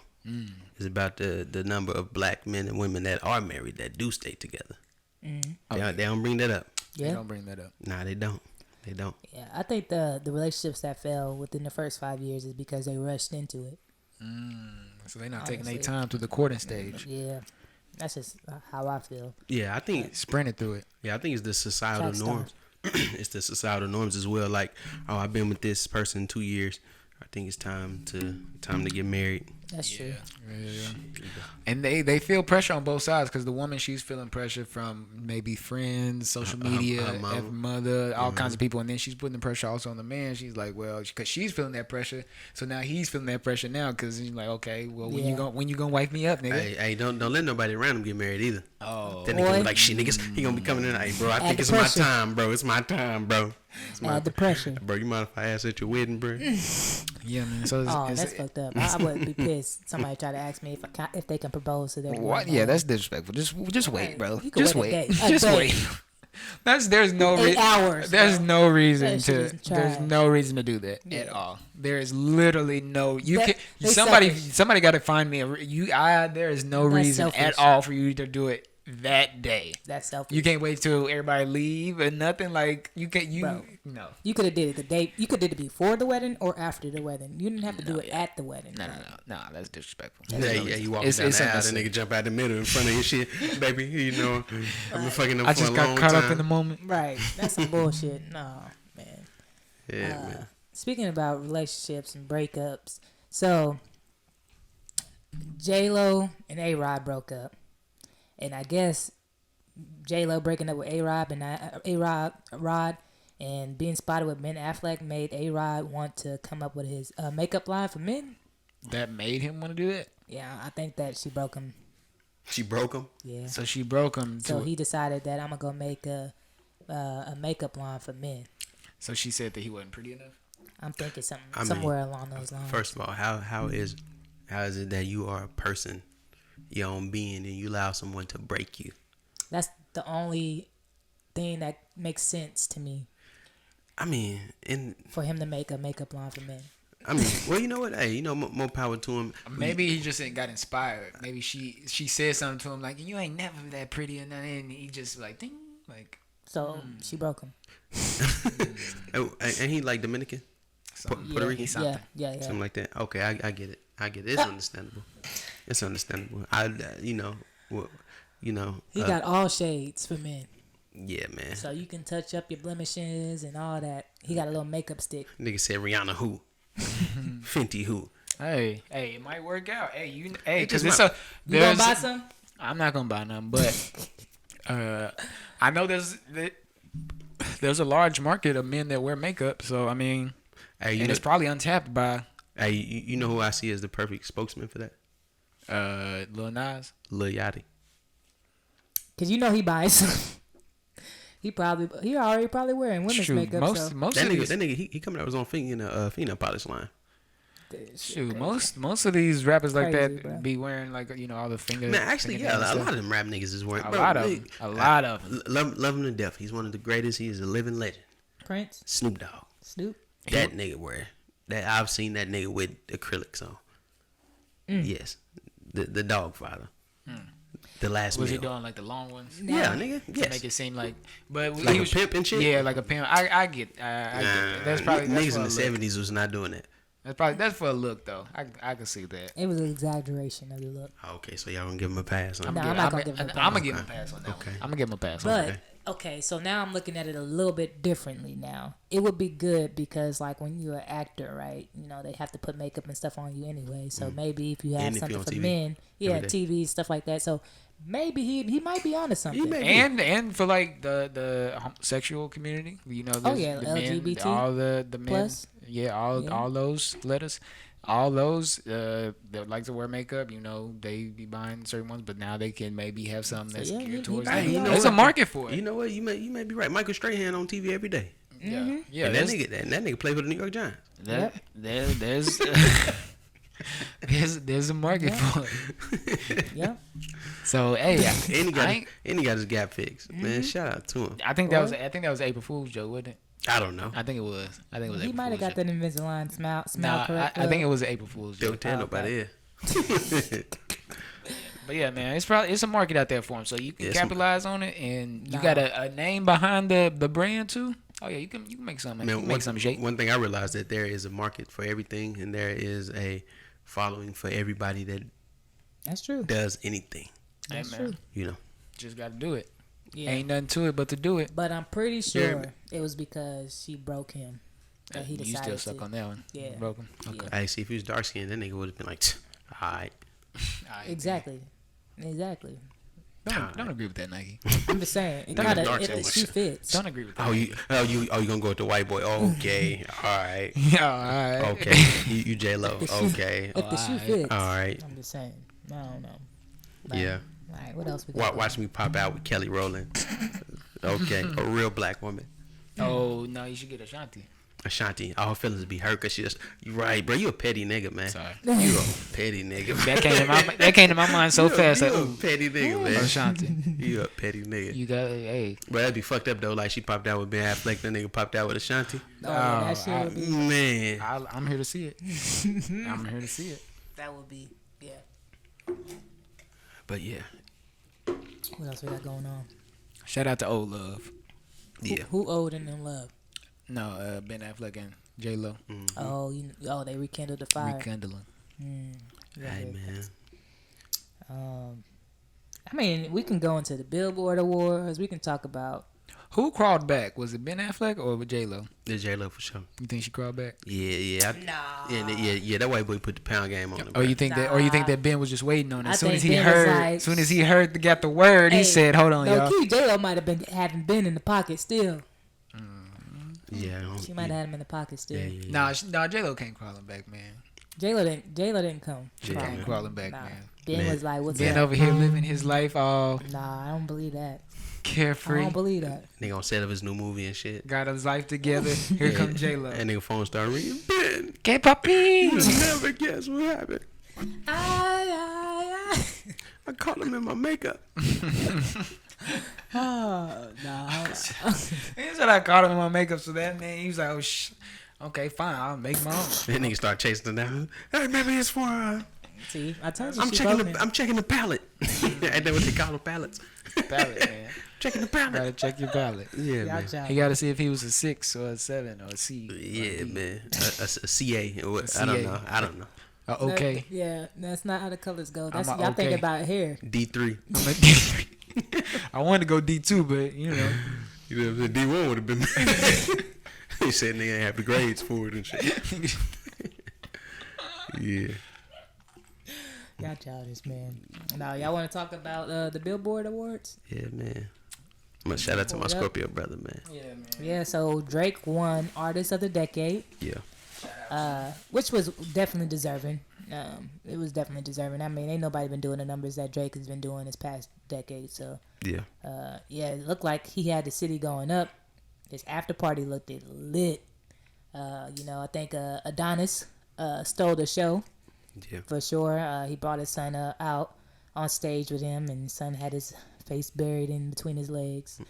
is about the number of black men and women that are married that do stay together. They don't bring that up. They Yeah, don't bring that up. Nah, they don't. They don't. yeah. I think the relationships that fell within the first 5 years is because they rushed into it. So they're not taking their Honestly. time to the courting stage. Yeah, that's just how I feel. Yeah, I think. Sprinted through it. Yeah, I think it's the societal Track norms. It's the societal norms as well. Like, oh, I've been with this person 2 years. I think it's time to get married. That's true. Yeah. And they feel pressure on both sides because the woman, she's feeling pressure from maybe friends, social media, her mother, all kinds of people, and then she's putting the pressure also on the man. She's like, well, because she's feeling that pressure, so now he's feeling that pressure now because he's like, okay, well, when you gonna wipe me up, nigga? Hey, don't let nobody around him get married either. Oh, Then nigga be like, shit, niggas, he gonna be coming in. Hey, bro, I think it's my time, bro. It's my time, bro. Add the pressure. Bro, you mind if I ask at your wedding, bro? yeah, man. So That's fucked up. I would be pissed. Somebody try to ask me if they can propose to their what? Yeah, that's disrespectful. Just wait, bro. You can Just wait a wait. day. Just wait. There's no 8 hours. There's bro. no reason That shit is there's trash. no reason to do that Yeah. at all. There is literally no They somebody selfish. got to find me there is no That's reason selfish. at all for you to do it that day. That's selfish. You can't wait till everybody leave and nothing like Bro. no. You could have did it the day. You could have did it before the wedding or after the wedding. You didn't have to do it at the wedding. No, bro. that's disrespectful. Yeah, you walk It's- down it's the aisle, that unnecessary. nigga jump out the middle in front of your shit. Baby, you know, I've been fucking them I for just a got long caught time. up in the moment. Right. That's some bullshit. No, man. Yeah, man. Speaking about relationships and breakups, so J-Lo and A-Rod broke up, and I guess J-Lo breaking up with A-Rod and being spotted with Ben Affleck made A-Rod want to come up with his makeup line for men. That made him want to do that. Yeah, I think that she broke him. She broke him. Yeah. So she broke him. So he decided that I'm gonna go make a makeup line for men. So she said that he wasn't pretty enough. I'm thinking something I mean, somewhere along those lines. First of all, how is it that you are a person, your own being, and you allow someone to break you? That's the only thing that makes sense to me I mean, for him to make a makeup line for men. well, you know what? Hey, more power to him. Maybe he just got inspired. Maybe she said something to him like, "You ain't never that pretty," and then he just like, ding, like. So she broke him. And he like Dominican, Puerto Rican, Yeah. something like that. Okay, I get it. It's understandable. It's understandable. He got all shades for men. Yeah, man. So you can touch up your blemishes and all that. He got a little makeup stick. Nigga said Rihanna who, Fenty who. Hey, it might work out. Hey, It because just it's You gonna buy some? I'm not gonna buy none, but I know there's a large market of men that wear makeup. So I mean, Hey, and it's probably untapped by Hey, you know who I see as the perfect spokesman for that? Lil Nas. Lil Yachty. Cause you know he buys some. He already probably wearing women's Shoot, makeup. most That of these, nigga, he coming out with his own fingernail polish line. shoot, most of these rappers like Crazy, that bro. be wearing like all the finger. Man, actually, yeah, fingernails a and lot stuff. of them rap niggas is wearing. A bro, lot of nigga, them. A lot of them. Love him to death. He's one of the greatest. He is a living legend. Prince, Snoop Dogg. Snoop. That nigga wear that. I've seen that nigga with acrylics on. Yes, the dog father. The last Was meal. he doing like the long ones? Yeah, nigga. To Yes. make it seem like, but Like he a was pimp and shit? Yeah, like a pimp. I get that. That's probably niggas for in a the look. '70s was not doing that. That's for a look though. I can see that. It was an exaggeration of the look. Okay, so y'all gonna give him a pass? Huh? No, I'm not gonna give him a pass. I'm gonna give him a pass on that. Okay. I'm gonna give him a pass. But on that. okay, so now I'm looking at it a little bit differently now. It would be good because like when you're an actor, right? You know, they have to put makeup and stuff on you anyway. So maybe if you have And if something you're on for TV men, yeah, every day. TV stuff like that. So maybe he might be onto something. may be. And for like the homosexual community, you know, Oh, there's yeah, the men, LGBT all the men, plus. all those letters, all those that like to wear makeup, you know, they be buying certain ones, but now they can maybe have something that's yeah, he geared towards might them. be you know There's a what? market for it. You know what? You may be right. Michael Strahan on TV every day. Yeah, Mm-hmm. yeah. And that nigga play for the New York Giants. There's there's a market for it. Yeah. So hey, And I he got his gap fixed. Man, shout out to him. think that was April Fool's joke, wasn't it? I don't know. I think it was. He April might have Fool's got that Invisalign smile Nah, correct. I think it was an April Fool's Don't joke. tell nobody. But yeah, man, it's a market out there for them, so you can Yeah, capitalize on it, and you Nah. got a name behind the brand too. Oh yeah, you can make something. You Man, can make something shake. one thing I realized that there is a market for everything, and there is a following for everybody that That's true. does anything. Hey, That's man, true. You know. just got to do it. Yeah. Ain't nothing to it but to do it. But I'm pretty sure Yeah. it was because she broke him that he You decided still suck to. on that one. Yeah. Broken. Okay. Yeah. I see if he was dark skinned, that nigga would have been like, Alright. Exactly. Don't agree with that, Nike. I'm just saying. It Don't kind dark of so much. she fits. Don't agree with that. Oh, you gonna go with the white boy? Okay, all right, Yeah, all right. okay. You J Lo? Okay, If the shoe Alright. fits. all right. I'm just saying. I don't know. Like, Yeah. All right. What else we got? Watch me pop out with Kelly Rowland. Okay, a real black woman. Oh no, you should get Ashanti. Ashanti, all her feelings be hurt because she just. You right, bro. You a petty nigga, man. Sorry. You a petty nigga. That came to my mind so fast. You Like, a ooh, petty nigga, man. Ashanti. You a petty nigga. You got hey. But that'd be fucked up though. Like she popped out with Ben Affleck, that nigga popped out with Ashanti. Oh, that shit would be. Man, I'm here to see it. I'm here to see it. That would be. Yeah. but yeah, What else we got going on? Shout out to Old Love. yeah. Who owed and in love? No, Ben Affleck and J Lo Oh, they rekindled the fire. rekindling. Yeah, Hey yeah. man, I mean, we can go into the Billboard Awards. We can talk about. Who crawled back? Was it Ben Affleck or J Lo? the J Lo for sure. You think she crawled back? Yeah. Yeah. That white boy put the pound game on him. Or you think that Ben was just waiting on it? I As soon think as he Ben was heard, like- soon as he heard, got the word, he Hey, said, "Hold on, No, y'all." Key J-Lo might have been having Ben in the pocket still. Yeah, She might have had him in the pocket still. Yeah. Nah, J Lo can't crawling back, man. J-Lo didn't come. Yeah. crawling. Can't crawling back, Nah. man. Ben Man. was like, "What's Ben up?" over here living his life all Nah, I don't believe that. I carefree. don't believe that. Nigga on set of his new movie and shit. Got his life together. Here Yeah. come J Lo. And nigga phone started ringing. Ben, Que papi. you'll never guess what happened. Ay. I caught him in my makeup. Oh, nah. He said I caught him in my makeup, so that man, he was like, "Oh okay, fine, I'll make my own." Then nigga start chasing him down. Hey, maybe it's for. See, I told you I'm she checking broken. the. I'm checking the palette. Ain't that what they call the palettes? Ballot, man. Checking the palette. Gotta check your ballot. Yeah, Y'all man. child. He gotta see if he was a 6 or a 7 or a C. Yeah, man. A CA. Or what? A I don't CA. know. I don't know. Okay. Yeah, that's not how the colors go. That's I'm a y'all okay. thinking about hair. D3. I'm a D3. I wanted to go D2, but you know. You know what I'm saying? D1 would have been. He said nigga ain't have the grades for it and shit. Yeah. Y'all childish, man. Now, y'all want to talk about the Billboard Awards? Yeah, man. I'm gonna shout out to my Pull it up. Scorpio brother, man. Yeah, man. Yeah, so Drake won Artist of the Decade, Yeah. which was definitely deserving. It was definitely deserving. I mean, ain't nobody been doing the numbers that Drake has been doing this past decade. So, Yeah. yeah, it looked like he had the city going up. His after party looked lit. I think Adonis stole the show. Yeah. For sure. He brought his son out on stage with him, and his son had his face buried in between his legs.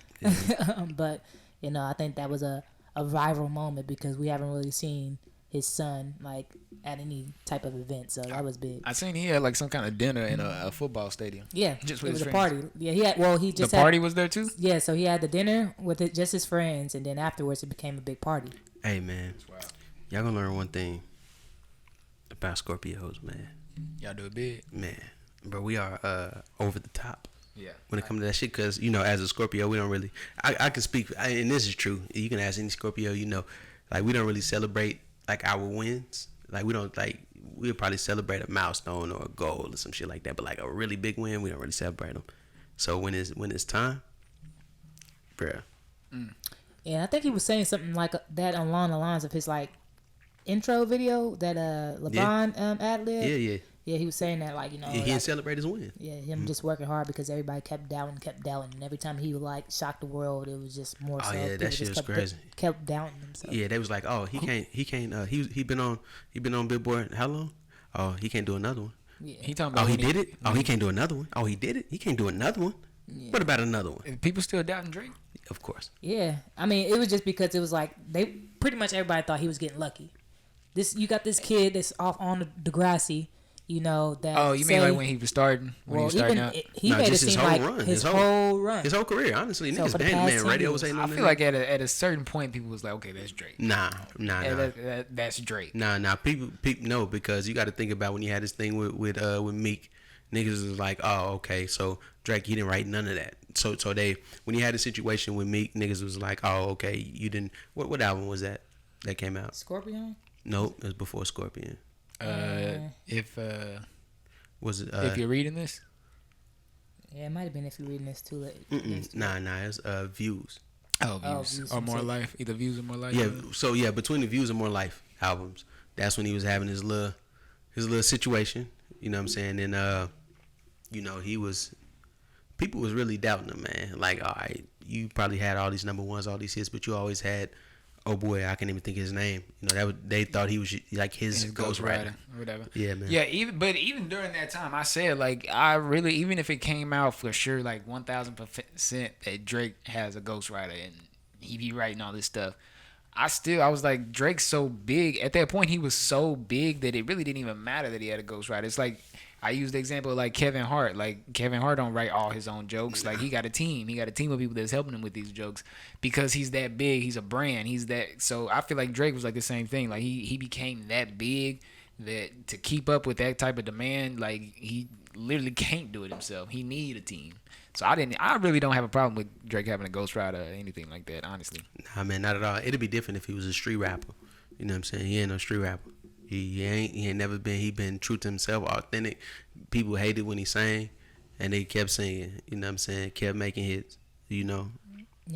But, I think that was a viral moment because we haven't really seen his son, like, at any type of event. So that was big. I seen he had like some kind of dinner in a football stadium. Yeah, Just it with was his a friends. party. Yeah, he just The party was there too? Yeah, so he had the dinner with just his friends, and then afterwards it became a big party. Hey, man. Y'all gonna learn one thing about Scorpios, man. Y'all do it big. Man. Bro, we are over the top. Yeah. When it comes to that shit, because, as a Scorpio, we don't really, I can speak, and this is true, you can ask any Scorpio, like, we don't really celebrate, like, our wins. Like, we don't, like, we'll probably celebrate a milestone or a goal or some shit like that, but, like, a really big win, we don't really celebrate them. So, when it's time, bruh. Yeah, I think he was saying something like that along the lines of his, like, intro video that LeBron ad-lib. Yeah. Yeah, he was saying that, like, He like, didn't celebrate his win. yeah, him just working hard because everybody kept doubting, and every time he would, like, shock the world, it was just more so. Oh, yeah, people that shit just was crazy. kept doubting himself. Yeah, they was like, oh, he can't, he been on Billboard how long? Oh, he can't do another one. Yeah. He talking Oh, about he when did it? Oh, he can't do another one? Oh, he did it? He can't do another one? What about another one? People still doubting Drake. Of course. Yeah, I mean, it was just because it was like they pretty much everybody thought he was getting lucky. You got this kid that's off on the Degrassi, that. Oh, you mean like when he was starting? When he was starting out? He No, made it just his seem whole like run. his whole run. His whole career, honestly. So Niggas, for the man, past 10 radio was years, saying I feel like at a certain point, people was like, okay, that's Drake. Nah. That's Drake. Nah. People no, because you got to think about when you had this thing with Meek, niggas was like, oh, okay, so Drake, he didn't write none of that. So when you had a situation with Meek, niggas was like, oh, okay, you didn't. What album was that came out? Scorpion. Nope, it was before Scorpion. If Was it? If you're reading this, Yeah, it might have been if you're reading this too late. Nah. It's Views. views Views or from more Satan. life, either views or more life. Yeah. So yeah, between the Views and More Life albums, that's when he was having his little situation. You know what I'm saying? And he was people was really doubting him, man. Like, all right, you probably had all these number ones, all these hits, but you always had, oh boy, I can't even think of his name. They thought he was like his ghostwriter or whatever. Yeah, man. Yeah, even during that time, I said like I really, even if it came out for sure like 1000% that Drake has a ghostwriter and he be writing all this stuff. I was like, Drake's so big. At that point, he was so big that it really didn't even matter that he had a ghostwriter. It's like, I used the example of like Kevin Hart. Like, Kevin Hart don't write all his own jokes. Like, he got a team. He got a team of people that's helping him with these jokes because he's that big. He's a brand. He's that. So I feel like Drake was like the same thing. Like, he became that big that to keep up with that type of demand, like, he literally can't do it himself. He need a team. So I really don't have a problem with Drake having a ghostwriter or anything like that, honestly. Nah, man, not at all. It'd be different if he was a street rapper. You know what I'm saying? He ain't no street rapper. He ain't never been. He been true to himself, authentic. People hated when he sang, and they kept singing. You know what I'm saying? Kept making hits. Yeah.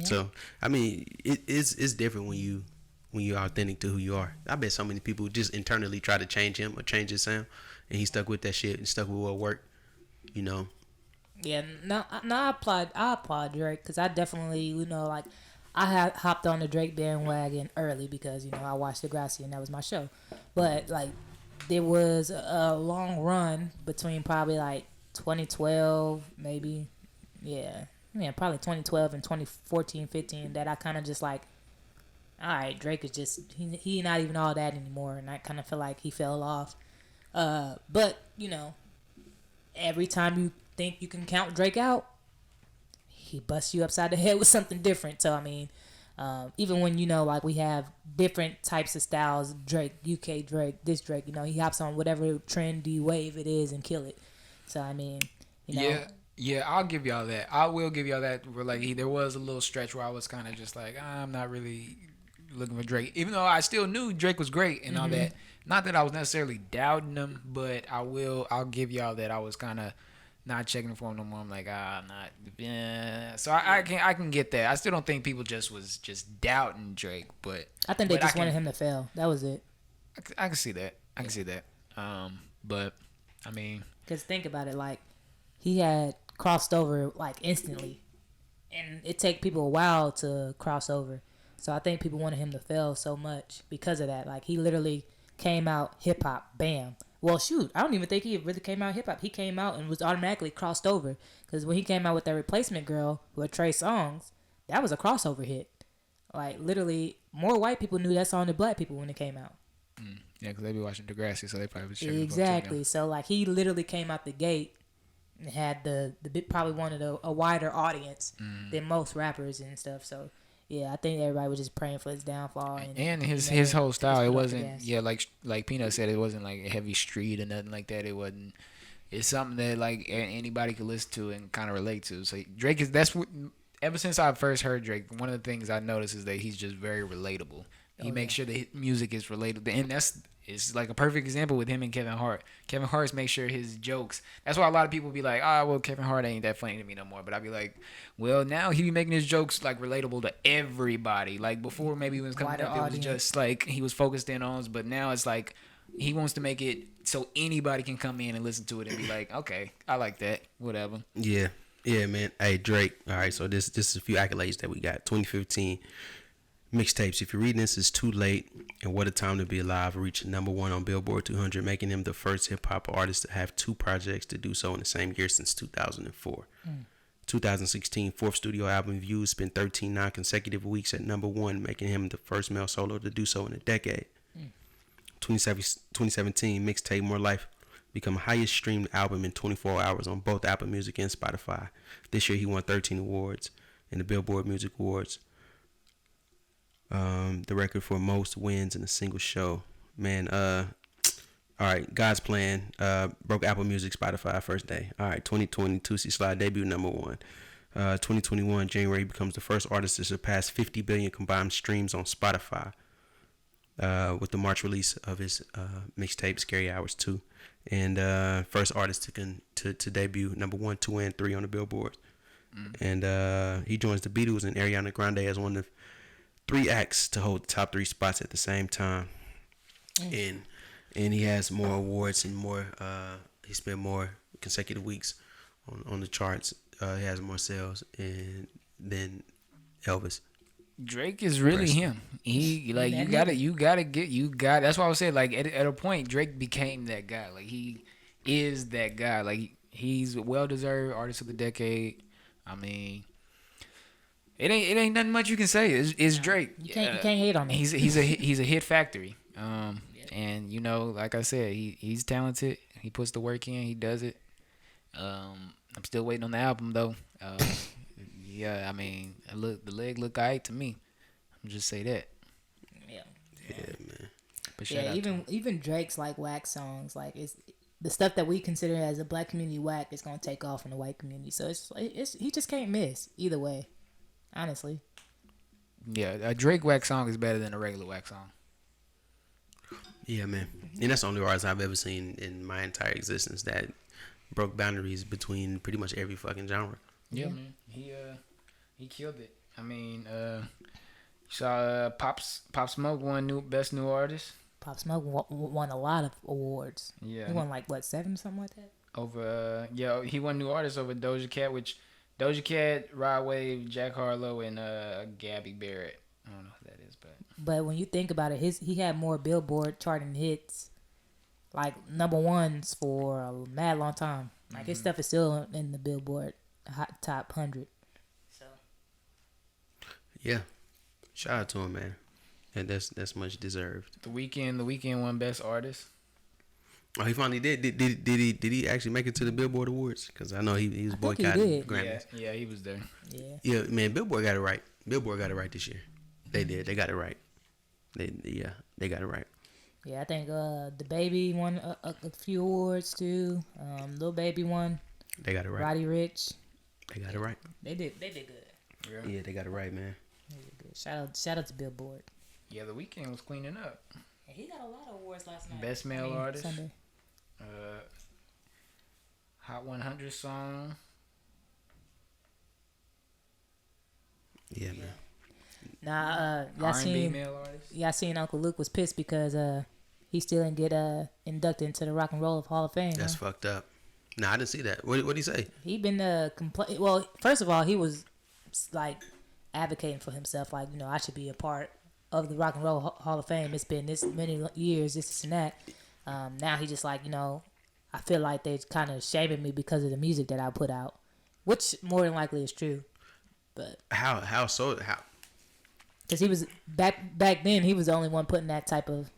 So I mean, it's different when you're authentic to who you are. I bet so many people just internally try to change him or change his sound, and he stuck with that shit and stuck with what worked. Yeah, no, I applaud Drake because I definitely, like, I had hopped on the Drake bandwagon early because, I watched Degrassi and that was my show. But, like, there was a long run between probably, like, 2012, maybe. Yeah, probably 2012 and 2014, 15 that I kind of just, like, all right, Drake is just, he not even all that anymore. And I kind of feel like he fell off. But, every time you think you can count Drake out, he busts you upside the head with something different. So I mean, even when like we have different types of styles, Drake, UK Drake, this Drake, he hops on whatever trendy wave it is and kill it. So I mean, yeah, I'll give y'all that. I will give y'all that. Where like there was a little stretch where I was kind of just like, I'm not really looking for Drake, even though I still knew Drake was great and all that. Not that I was necessarily doubting him, but I'll give y'all that I was kind of not checking for him no more. I'm like, I'm not. Yeah. So I can get that. I still don't think people was just doubting Drake, but I think they just wanted him to fail. That was it. I can see that. I can see that. But I mean, because think about it, like he had crossed over like instantly, and it take people a while to cross over. So I think people wanted him to fail so much because of that. Like he literally came out hip hop, bam. Well, shoot, I don't even think he really came out hip hop. He came out and was automatically crossed over. Because when he came out with that Replacement Girl with Trey Songz, that was a crossover hit. Like, literally, more white people knew that song than black people when it came out. Yeah, because they be watching Degrassi, so they probably was checking. Exactly. So, like, he literally came out the gate and had probably wanted a wider audience than most rappers and stuff. So, yeah, I think everybody was just praying for his downfall. And his whole style, it wasn't, like Peanut said, it wasn't like a heavy street or nothing like that. It wasn't. It's something that like anybody could listen to and kind of relate to. So Drake ever since I first heard Drake, one of the things I noticed is that he's just very relatable. He makes sure that his music is relatable, and it's like a perfect example with him and Kevin Hart. Kevin Hart makes sure his jokes. That's why a lot of people be like, well, Kevin Hart ain't that funny to me no more. But I be like, well, now he be making his jokes like relatable to everybody. Like before, maybe when it was coming up, it was just like he was focused in on us. But now it's like he wants to make it so anybody can come in and listen to it and be like, okay, I like that, whatever. Yeah, man. Hey, Drake. All right, so this is a few accolades that we got. 2015. Mixtapes. If you're reading this, it's Too Late and What a Time to Be Alive reached #1 on Billboard 200, making him the first hip-hop artist to have 2 projects to do so in the same year since 2004. 2016, fourth studio album, Views, spent 13 non-consecutive weeks at #1, making him the first male solo to do so in a decade. 2017, mixtape More Life become highest streamed album in 24 hours on both Apple Music and Spotify. This year, he won 13 awards in the Billboard Music Awards. The record for most wins in a single show. Man, all right, God's Plan broke Apple Music, Spotify first day. All right, 2020, Tootsie Slide debut #1. 2021, January becomes the first artist to surpass 50 billion combined streams on Spotify. with the March release of his mixtape Scary Hours 2, and first artist to debut number 1, 2, and 3 on the Billboard. And he joins the Beatles and Ariana Grande as one of 3 acts to hold the top 3 spots at the same time. And he has more awards and more. He spent more consecutive weeks on the charts. He has more sales than Elvis. Drake is really Presley. him. He like That you gotta get. That's why I was saying like at a point Drake became that guy. Like he is that guy. Like he's a well deserved artist of the decade. I mean, it ain't nothing much you can say. It's Drake. You can't hate on him. He's a hit factory. And you know, like I said, he's talented. He puts the work in. He does it. I'm still waiting on the album though. Yeah, I mean, the leg look alright to me. I'm just say that. Yeah. Yeah, man. But shout Yeah, out to him. even Drake's like whack songs, like it's the stuff that we consider as a black community whack is gonna take off in the white community. So it's he just can't miss either way, honestly. Yeah, a Drake wax song is better than a regular wax song. Yeah, man. And that's the only artist I've ever seen in my entire existence that broke boundaries between pretty much every fucking genre. Yeah, man. He killed it. I mean, you saw Pop Smoke won best new artist. Pop Smoke won a lot of awards. Yeah. He won like what 7 something like that. Over he won new artist over Doja Cat, which Doja Cat, Rod Wave, Jack Harlow, and Gabby Barrett. I don't know who that is, But when you think about it, he had more Billboard charting hits, like number ones for a mad long time. Like his stuff is still in the Billboard Hot Top 100. So Yeah. Shout out to him, man. And that's much deserved. The Weeknd won best artist. Oh, he finally did. Did he actually make it to the Billboard Awards? Because I know he was I think he boycotting did. Grammys. Yeah, he was there. yeah, Yeah, man. Billboard got it right. Billboard got it right this year. They did. They got it right. They got it right. yeah. I think the Baby won a few awards too. Lil Baby won. They got it right. Roddy Rich. They got it right. They did good. Yeah, they got it right, man. They did good. Shout out to Billboard. Yeah, The Weeknd was cleaning up. And he got a lot of awards last night. Best male artist. Sunday. Hot 100 song. Yeah, man. Nah, y'all R&B seen male artist. y'all seen Uncle Luke was pissed because he still didn't get inducted into the Rock and Roll Hall of Fame. That's huh? fucked up. Nah, I didn't see that. What did he say? He been complain. Well, first of all, he was like advocating for himself, like I should be a part of the Rock and Roll Hall of Fame. It's been this many years, this and that. Now he just like I feel like they're kind of shaming me because of the music that I put out, which more than likely is true. But How so? How? because he was back then, he was the only one putting that type of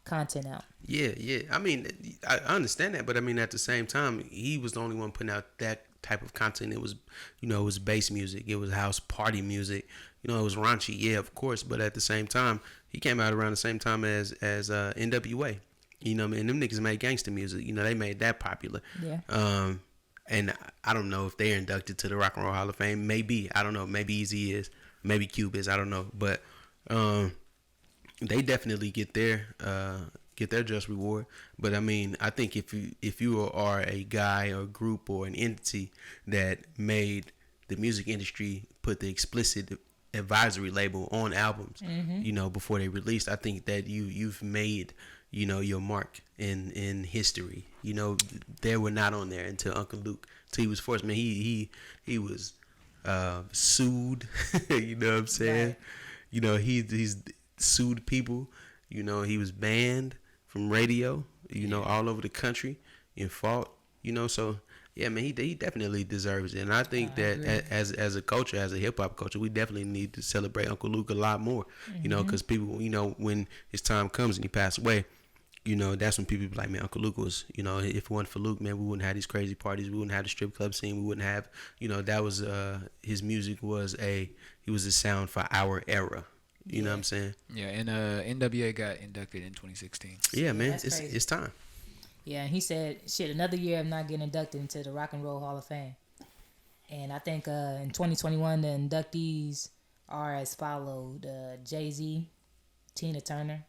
content out. Yeah. I mean, I understand that, but I mean, at the same time, he was the only one putting out that type of content. It was, it was bass music. It was house party music. It was raunchy. Yeah, of course. But at the same time, he came out around the same time as NWA. And them niggas made gangster music. They made that popular. Yeah. And I don't know if they're inducted to the Rock and Roll Hall of Fame. Maybe. I don't know. Maybe Easy is. Maybe Cube is. I don't know. But they definitely get their just reward. But I mean, I think if you are a guy or group or an entity that made the music industry put the explicit advisory label on albums, before they released, I think that you've made your mark in history. They were not on there until Uncle Luke. Till he was forced. Man, he was sued. You know what I'm saying? Right. He's sued people. He was banned from radio. All over the country in fault. So yeah, man, he definitely deserves it. And I think that as a culture, as a hip hop culture, we definitely need to celebrate Uncle Luke a lot more. Because people, when his time comes and he passed away, that's when people be like, man, Uncle Luke was, if it wasn't for Luke, man, we wouldn't have these crazy parties. We wouldn't have the strip club scene. We wouldn't have, that was, his music was he was a sound for our era. You know what I'm saying? Yeah, and NWA got inducted in 2016. Yeah, man, that's crazy. it's time. Yeah, and he said, shit, another year of not getting inducted into the Rock and Roll Hall of Fame. And I think in 2021, the inductees are as followed. Jay-Z, Tina Turner,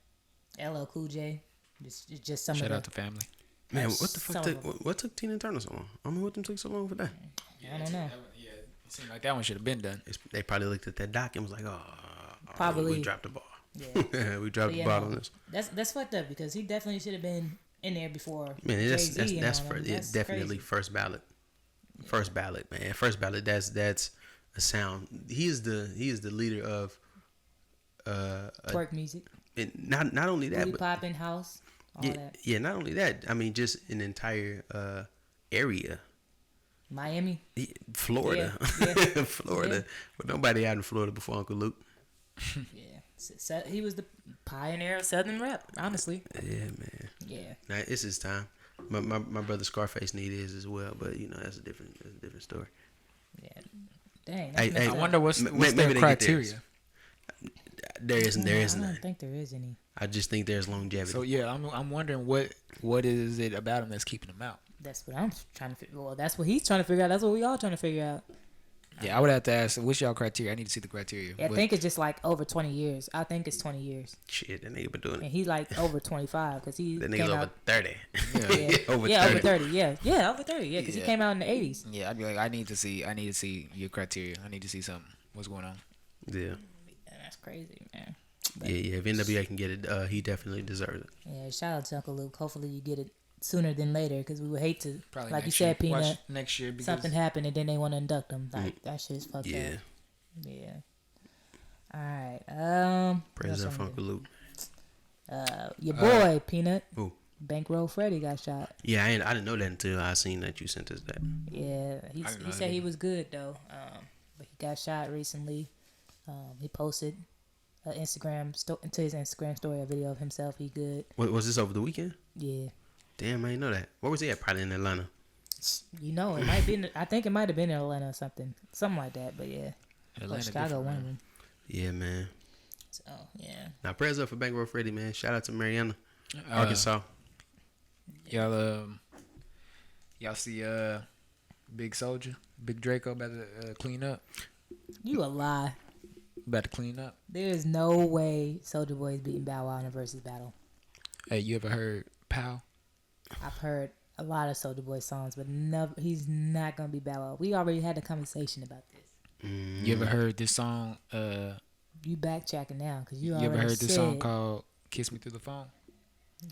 LL Cool J. Just some Shout of the. out to family. Man, what the fuck Some took of 'em. what took Tina Turner so long? I mean, what them took so long for that? I don't know. Yeah, it seemed like that one should have been done. They probably looked at that doc and was like, oh, Probably. we dropped the ball. Yeah. We dropped But the yeah, ball no, on this. That's fucked up because he definitely should have been in there before. Man, that's Jay-Z and that's all for, them. yeah, That's definitely crazy. first ballot. First ballot, man. First ballot. That's a sound. He is the leader of Twerk music, not only that, booty but popping house, all yeah, that. yeah, not only that. I mean, just an entire area. Miami. Florida, Yeah, yeah. Florida. Yeah. But nobody out in Florida before Uncle Luke. Yeah, he was the pioneer of Southern rap. Honestly. Yeah, man. Yeah. Now it's his time. My brother Scarface need his as well, but you know that's a different story. Yeah. Dang. Hey, that's hey, messed I up. wonder what's Maybe their they get criteria. theirs. There is I none. don't think there is any. I just think there's longevity. So yeah, I'm wondering what is it about him that's keeping him out. That's what I'm trying to figure. Well, that's what he's trying to figure out. That's what we all trying to figure out. Yeah, I would have to ask, what's y'all criteria? I need to see the criteria. I think it's just like over 20 years. I think it's 20 years, Shit, that nigga been doing and it. he's like over 25 because he That came nigga's over out. 30. Yeah, over yeah, 30. over 30. Yeah, over 30. Yeah, because he Yeah. came out in the 80s. Yeah, I'd be like, I need to see your criteria. I need to see something. What's going on? Yeah. Yeah, that's crazy, man. But, Yeah. If NWA can get it, he definitely deserves it. Yeah, shout out to Uncle Luke. Hopefully you get it sooner than later because we would hate to, Probably like you next said, year. Peanut. Watch next year because Something happened and then they want to induct him. Like that shit's fucked Yeah. up. Yeah. All right. Praise what's up on Uncle Luke. your boy Peanut. Who? Bankroll Freddy got shot. Yeah, I didn't know that until I seen that you sent us that. Yeah, he I didn't know he that said he either. was good though. But he got shot recently. He posted to his Instagram story a video of himself. He good. Was this over the weekend? Yeah. Damn, I didn't know that. Where was he at? Probably in Atlanta. You know, it might be. I think it might have been in Atlanta or something like that. But yeah, or Atlanta Chicago, different, one of man. them. Yeah, man. So yeah. Now, prayers up for Bankroll Freddy, man. Shout out to Mariana, Uh, Arkansas. Y'all see Big Soldier, Big Draco about to clean up. You a lie. About to clean up. There is no way Soulja Boy is beating Bow Wow in a versus battle. Hey, you ever heard Pow? I've heard a lot of Soulja Boy songs, but never, he's not gonna be Bow Wow. We already had a conversation about this. You ever heard this song? You backtracking now because you You already ever heard this song said called "Kiss Me Through the Phone"?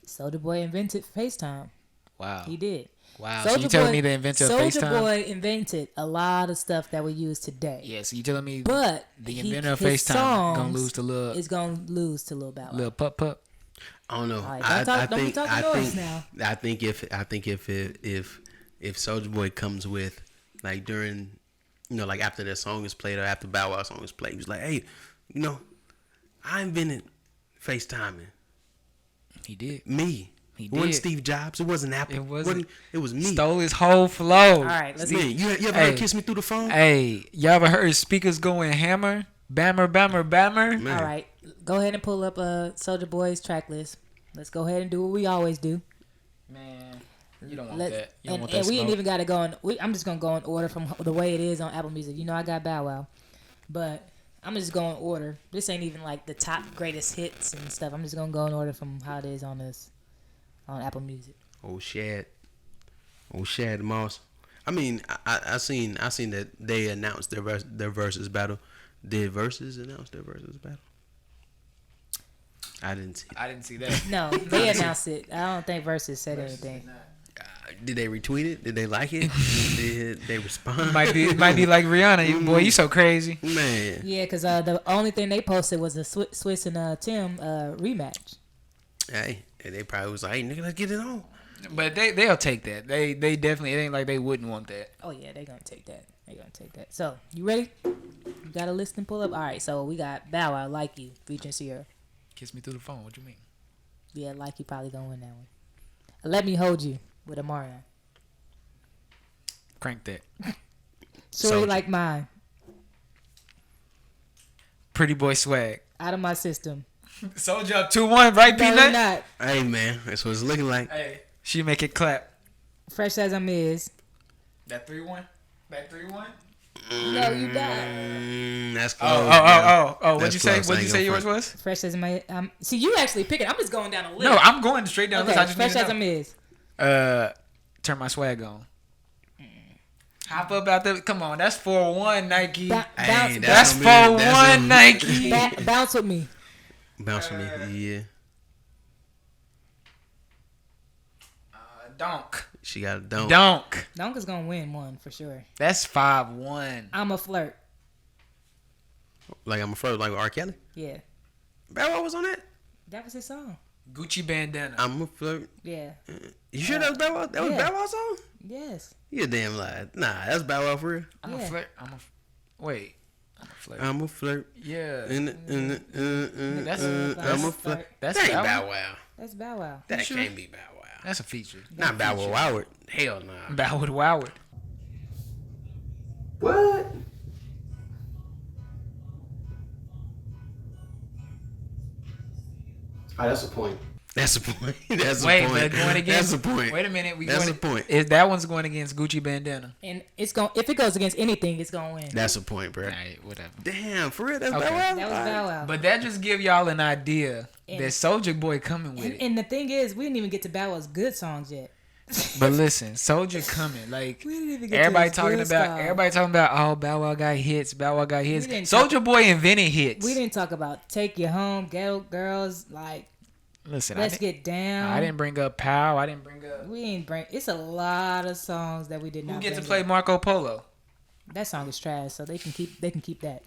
Soulja Boy invented FaceTime. Wow. He did. Wow. So you telling me the inventor of Soulja FaceTime? Boy invented a lot of stuff that we use today. Yeah. So you telling me But the he- inventor of his FaceTime gonna songs lose to Lil is gonna lose to Lil Bow Wow. Lil Pup Pup? I don't know. All right, I don't be think talking I noise think now. I think if Soulja Boy comes with like during, you know, like after that song is played or after Bow Wow song is played, he's like, hey, you know, I invented FaceTiming. He did. Me. He It wasn't did. Steve Jobs. It wasn't Apple. It wasn't. It was me. Stole his whole flow. All right, let's Man, you ever Hey. heard Kiss Me Through the Phone? Hey, y'all ever heard speakers going hammer? Bammer, bammer, bammer? Man. All right, go ahead and pull up Soulja Boy's track list. Let's go ahead and do what we always do. Man, you don't want Let's- that. You don't and want that and we ain't smoke. even got to go in. I'm just gonna go in order from the way it is on Apple Music. You know, I got Bow Wow, but I'm just going in order. This ain't even like the top greatest hits and stuff. I'm just gonna go in order from how it is on Apple Music. Oh shit. Moss. I mean, I seen that they announced their versus battle. Did Versus announce their versus battle? I didn't see. I didn't see that. No, they announced it. I don't think Versus said anything. Did they retweet it? Did they like it? Did they respond? It might be like Rihanna. You, boy, you so crazy. Man. Yeah, because the only thing they posted was a Swiss and Tim rematch. Hey, and they probably was like, hey, nigga, let's get it on. But they'll take that. They definitely. It ain't like they wouldn't want that. Oh yeah, they're gonna take that. So you ready? You got a list and pull up. All right, so we got Bow Wow, Like You, featuring Sierra. Kiss me through the phone. What you mean? Yeah, Like You probably gonna win that one. Let Me Hold You with Amarion. Crank that. Shorty Soulja. Like Mine. Pretty boy swag. Out of My System. Soldier up 2-1, right, No, you're Peanut? not. Hey, man, that's what it's looking like. Hey, she make it clap. Fresh as I'm Is. That 3-1. That 3-1. No, you died. That's close. Oh. What'd That's you say? close. What'd I you ain't say gonna yours front. was? Fresh as my see you actually picking. I'm just going down a list. No, I'm going straight down the okay. list. I just Fresh need as to a know. miss. Turn my swag on. Hop up out there. Come on, that's 4-1 Nike. Bounce, Hey, That's gonna be- 4-1 Nike. bounce with me. Bounce with me. Yeah. Donk. She got a dunk. Donk. Donk is gonna win one for sure. That's 5-1. I'm a flirt. Like I'm afraid, like with R. Kelly. Yeah, Bow Wow was on that. that was his song. Gucci bandana. I'm a flirt. Yeah. You sure that was Bow Wow? That was Yeah. Bow Wow's song? Yes. You a damn lie. Nah, that's Bow Wow for real. I'm a Yeah. flirt. Wait. I'm a flirt. I'm a flirt. Yeah. That's I'm a flirt. That's That ain't Bow Bow Wow? Wow. That's Bow Wow. That sure? can't be Bow Wow. That's a feature. Not Bow Wow Howard. Hell nah. Bowwood Woward. What? Oh, that's the point. That's the point. That's the Wait, point. but going against. That's the point. Wait a minute. That's the point. That one's going against Gucci bandana. And it's going if it goes against anything, it's gonna win. That's the point, bro. Alright, whatever. Damn, for real, that's Okay. Bow Wow. That was Bow Wow. But that just give y'all an idea And- that Soulja Boy coming with and, it. and the thing is, we didn't even get to Bow Wow's good songs yet. But listen, Soulja coming. Like We didn't even get to everybody his talking good about. stuff. Everybody talking about. Oh, Bow Wow got hits. Bow Wow got hits. didn't Soulja Boy invented hits. We didn't talk about Take You Home, Ghetto Girls, like Listen. Let's I didn't, Get Down. I didn't bring up Pow. I didn't bring up. We didn't bring. It's a lot of songs that we did not. Who get to bring play up. Marco Polo? That song is trash, so they can keep. They can keep that.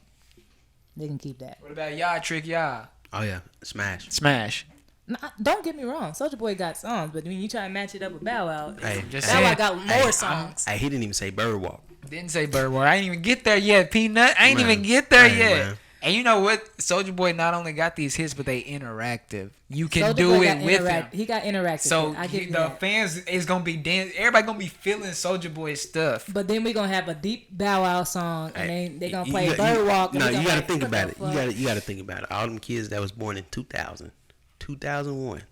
They can keep that. What about Ya Trick Ya? Oh yeah, smash. Smash. No, don't get me wrong, Soulja Boy got songs, but when you try to match it up with Bow Wow, Hey, Just Bow Wow saying. got more songs. Hey, he didn't even say Bird Walk. Didn't say Bird War. I ain't even get there yet, Peanut. I ain't Man. even get there Hey, yet. man. And you know what? Soulja Boy not only got these hits, but they interactive. You can Soulja do Boy it got with interact- him. He got interactive. So I give you the that. fans is gonna be dancing. Everybody gonna be feeling Soulja Boy's stuff. But then we're gonna have a deep Bow Wow song, and Hey, then they're gonna you play got- Bird Walk. and No, we you gonna got to like, think what about the it. fuck? You got to think about it. All them kids that was born in 2000, 2001.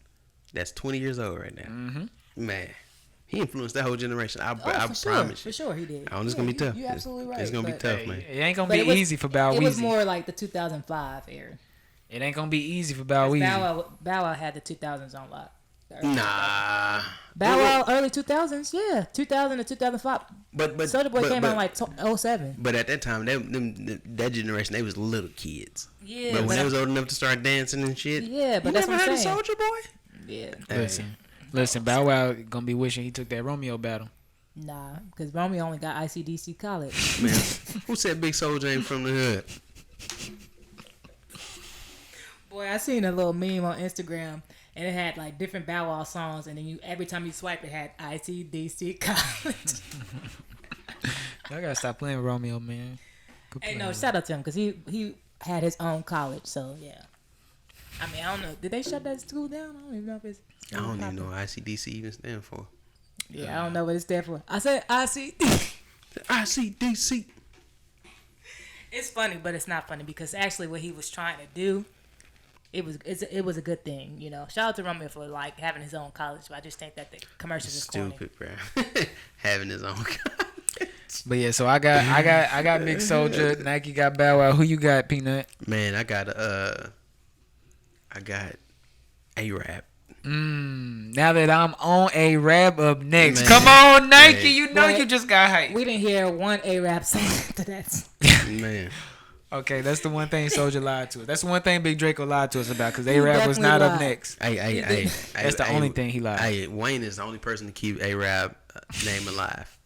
That's 20 years old right now. Mm-hmm. Man, he influenced that whole generation. I Oh, for for promise sure, you. for sure he did. Oh, it's gonna be tough. You're absolutely right. It's gonna be but- tough, man. It ain't gonna but be it was- easy for Bow It was Weezy. more like the 2005 era. It ain't gonna be easy for Bow Weezy. Bow Wow had the 2000s on lock. Nah. Bow Wow early 2000s, yeah, 2000 to 2005. But Soulja Boy came out like 07. But at that time, that generation, they was little kids. Yeah, But when they was old enough to start dancing and shit. Yeah, but you that's never what I'm heard saying. of Soulja Boy? Yeah, Listen, Bow Wow gonna be wishing he took that Romeo battle. nah, because Romeo only got ICDC college. Man, who said Big Soulja ain't from the hood? Boy, I seen a little meme on Instagram, and it had like different Bow Wow songs, and then every time you swipe, it had ICDC college. I gotta stop playing with Romeo, man. Hey, no, shout out to him because he had his own college, so yeah. I mean, I don't know. Did they shut that school down? I don't even know if it's. I don't even know what ICDC even stand for. Yeah, I don't know what it stands for. I said ICDC. ICDC. It's funny, but it's not funny because actually what he was trying to do, it was a good thing, you know. Shout out to Romeo for like having his own college, but I just think that the commercials is corny. Stupid, bro. Having his own. But yeah, so I got Big Soulja. Nike got Bow Wow. Who you got, Peanut? Man, I got A-Rap. Now that I'm on a rap up next. Man. Come on, Nike. Hey. You know Boy, you just got hyped. We didn't hear one A-Rap song after that. Man. Okay, that's the one thing Soulja lied to us. That's the one thing Big Draco lied to us about because A-Rap was not up definitely lied. next. Hey, That's the only thing he lied. Hey, Wayne is the only person to keep A-Rap name alive.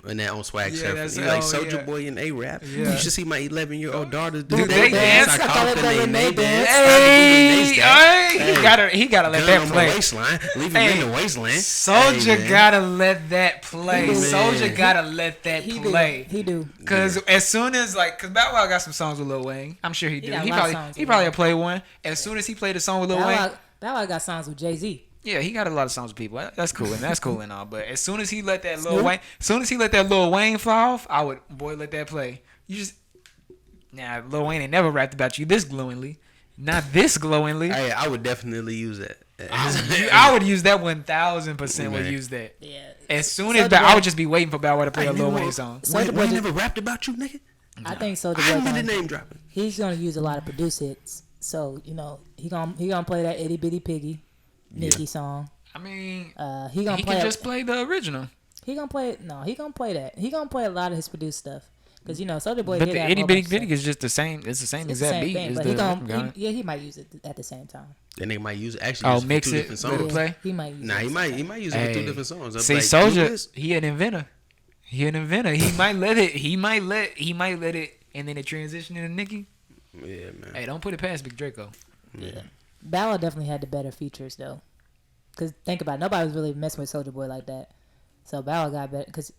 And that on swag Yeah, surfing. that's- He like oh, Soulja yeah. Boy and A-Rap. Yeah. You should see my 11-year-old daughter do Do they they dance? I I call call it it the the name they Renee dance. Hey, Hey. he gotta let Gun that on my play. waistline. Leave Hey, him in the waistline. Soulja Hey, man. gotta let that play. Man. Soulja gotta let that He play. do. He do. Cause as soon as cause Bow Wow got some songs with Lil Wayne, I'm sure he do. got a He lot of probably songs he with probably Lil play one. As soon as he played a song with Lil Wayne, Bow Wow got songs with Jay-Z. yeah, he got a lot of songs with people. That's cool and that's cool and all. But as soon as he let that Lil Snoop? Wayne, Lil Wayne fly off, I would let that play. You just Lil Wayne ain't never rapped about you this glowingly, not this glowingly. Hey, I would definitely use that I would use that 1,000%. Would Man. use that. Yeah. As soon as Soulja I Boy- would just be waiting for Bow Wow to play a Lil Wayne song. Soulja Boy we just- never rapped about you, nigga. I think Soulja I Boy ain't the gonna, name dropping. he's gonna use a lot of produce hits. So he gonna play that Itty Bitty Piggy, Nicki song. I mean, He gonna he play. can just play the original. He gonna play. No, he gonna play that. He gonna play a lot of his produced stuff. Cause Soulja Boy But did the have a itty whole bitty bunch of bitty stuff. is just the same. It's the same It's the exact same beat. thing, as but the he might use it at the same time. Then they might use Oh, use it mix for two it, different let it songs. play. He might use Nah, it. he might use it for two different songs. I'll See, be like, do Soulja, this. he an inventor. He might let it. He might let it, and then it transition into Nicki. Yeah, man. Hey, don't put it past Big Draco. Yeah. Ballad definitely had the better features though. Cause think about it, nobody was really messing with Soulja Boy like that. So Ballad got better because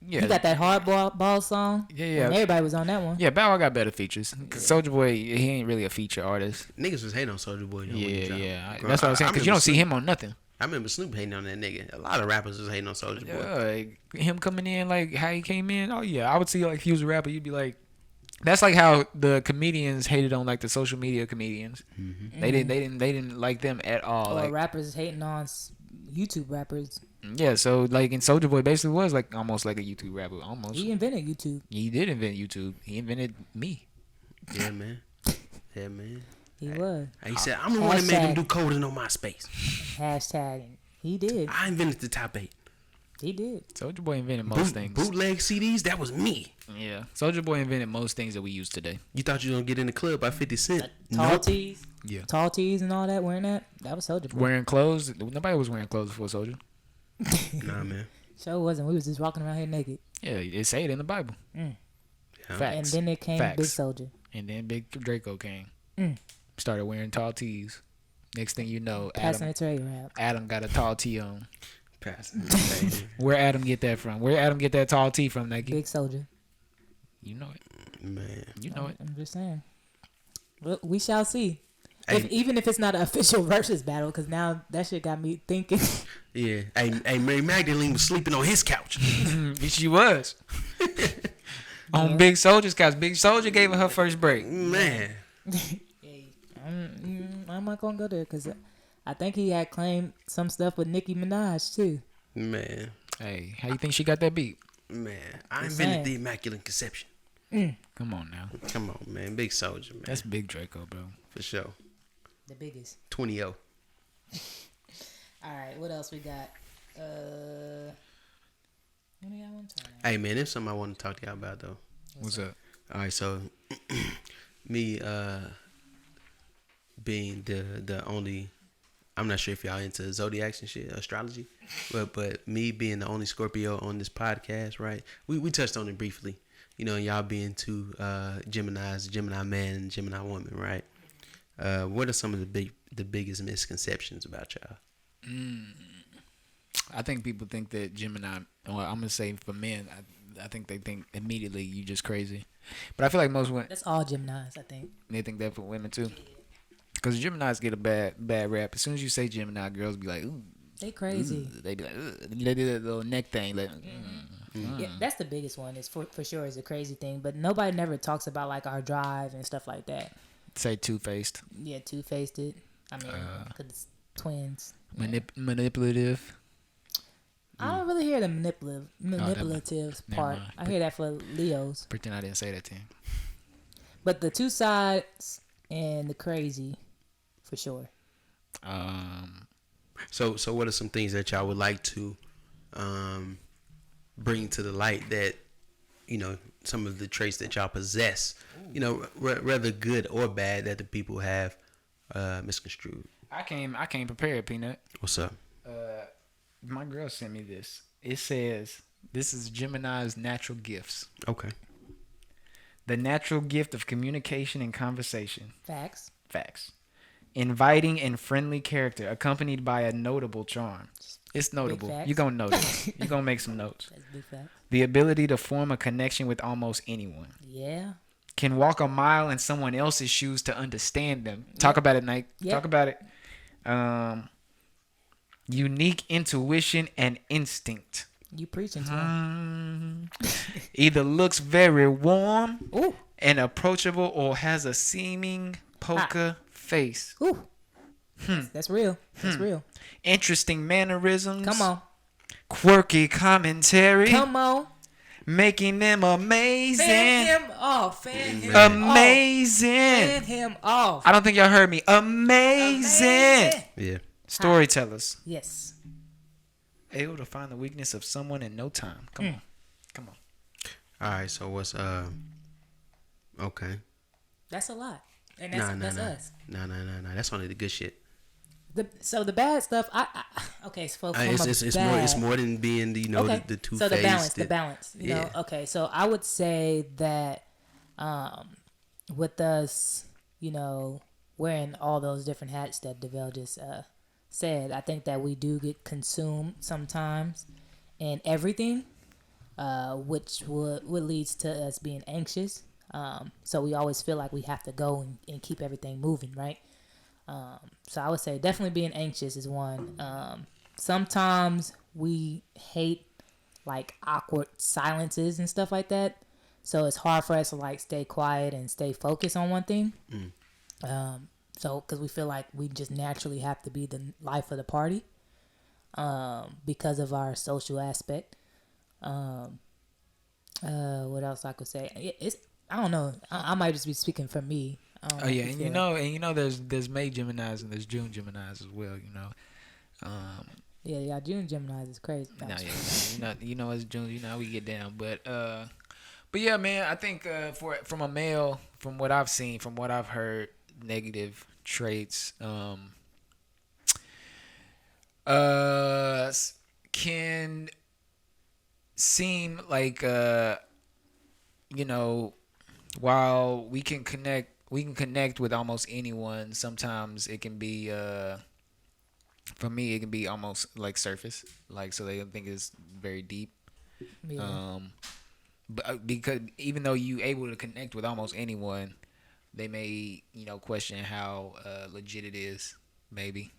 Yeah, he got that hardball song. Yeah. And everybody was on that one. Yeah, Bow Wow got better features. Cause Soulja Boy, he ain't really a feature artist. Niggas was hating on Soulja Boy. Though, when he dropped. That's what I was saying. Cause you don't see Snoop- him on nothing. I remember Snoop hating on that nigga. A lot of rappers was hating on Soulja Boy. Yeah, like, him coming in like how he came in. Oh yeah, I would see like if he was a rapper, you'd be like, that's like how the comedians hated on like the social media comedians. Mm-hmm. They didn't like them at all. Or Like, rappers hating on YouTube rappers. yeah, so like, and Soulja Boy basically was like almost like a YouTube rapper. Almost. He invented YouTube. He did invent YouTube. He invented me. Yeah, man. Yeah, man. He was He said, I'm the one that made him Hashtag. do coding on MySpace. hashtagging. He did. I invented the top 8. He did. Soulja Boy invented most things. Bootleg CDs, that was me. Yeah, Soulja Boy invented most things that we use today. You thought you was going to get in the club by 50 Cent? Tall Nope. tees. Yeah. Tall tees and all that. Wearing that. That was Soulja Boy. Wearing clothes. Nobody was wearing clothes before Soulja. Nah, man. Sure wasn't. We was just walking around here naked. Yeah, it say it in the Bible. Yeah. Facts. And then it came Facts. Big Soulja. And then Big Draco came. Mm. Started wearing tall tees. Next thing you know, Passing it to A-Rap. Adam got a tall tee on. Pass. Where Adam get that from? Where Adam get that tall tee from, Nike? Big Soulja. You know it. Man. You know it. I'm just saying. Well, we shall see. Hey. Even if it's not an official versus battle, because now that shit got me thinking. Yeah. Hey, Mary Magdalene was sleeping on his couch. She was. On Big Soulja's couch. Big Soulja gave her first break. Man. I'm not gonna go there because I think he had claimed some stuff with Nicki Minaj too. Man. Hey, how you think she got that beat? Man. I Just invented saying. the Immaculate Conception. Come on now. Come on, man. Big Soulja, man. That's Big Draco, bro. for sure. The biggest. 20-0. All right, what else we got? What do y'all want to talk about? Hey, man, there's something I want to talk to y'all about, though. What's up? All right, so me being the only, I'm not sure if y'all into zodiacs and shit, astrology, but me being the only Scorpio on this podcast, right? We touched on it briefly, you know, y'all being two Geminis, Gemini man and Gemini woman, right? What are some of the biggest misconceptions about y'all? I think people think that Gemini, well, I'm gonna say for men, I think they think immediately you just crazy, but I feel like most women That's all Geminis, I think. they think that for women too, because Geminis get a bad rap. As soon as you say Gemini, girls be like, ooh, They crazy. they be like, ugh. They do that little neck thing, like, Yeah, that's the biggest one. Is for sure is a crazy thing, but nobody never talks about like our drive and stuff like that. say two-faced, Yeah, two-faced it. I mean, because it's twins. manipulative. I don't really hear the manipulative Never part. mind. I hear that for Leos, Pretend I didn't say that to him. but the two sides and the crazy, for sure. So what are some things that y'all would like to bring to the light that, you know, some of the traits that y'all possess, you know, whether good or bad, that the people have misconstrued? I came prepared, Peanut. What's up? My girl sent me this. It says, this is Gemini's natural gifts. Okay. The natural gift of communication and conversation. Facts. Facts. Inviting and friendly character, accompanied by a notable charm. It's notable. facts. You're going to notice. You're going to make some notes. That's big facts. The ability to form a connection with almost anyone. Yeah. Can walk a mile in someone else's shoes to understand them. Talk about it, Nike. Yep. Talk about it. Unique intuition and instinct. You preaching to him. Either looks very warm Ooh. and approachable or has a seeming poker face. Ooh. That's real. That's real. Interesting mannerisms. Come on. Quirky commentary. Come on. Making them amazing. Fan him off. Fan him Amazing. off. Fan him off. I don't think y'all heard me. Amazing. Yeah. Storytellers. Yes. Able to find the weakness of someone in no time. Come on. Come on. All right. So what's okay. That's a lot. And that's us. No. That's only the good shit. So the bad stuff, okay. So it's more than being the two-faced. So the balance. You know. Okay. So I would say that, with us, wearing all those different hats that Davell just said, I think that we do get consumed sometimes in everything, which would leads to us being anxious. So we always feel like we have to go and keep everything moving, right? So I would say definitely being anxious is one. Sometimes we hate like awkward silences and stuff like that. So it's hard for us to like stay quiet and stay focused on one thing. So because we feel like we just naturally have to be the life of the party, because of our social aspect. What else I could say? I don't know. I might just be speaking for me. Oh yeah, and there's May Geminis and there's June Geminis as well. Yeah, June Geminis is crazy. No, yeah, it's June. You know how we get down, but yeah, man. I think from a male, from what I've seen, from what I've heard, negative traits can seem like while we can connect with almost anyone. Sometimes it can be for me it can be almost like surface, like so they don't think it's very deep. Yeah. But because even though you able to connect with almost anyone, they may question how legit it is. Maybe.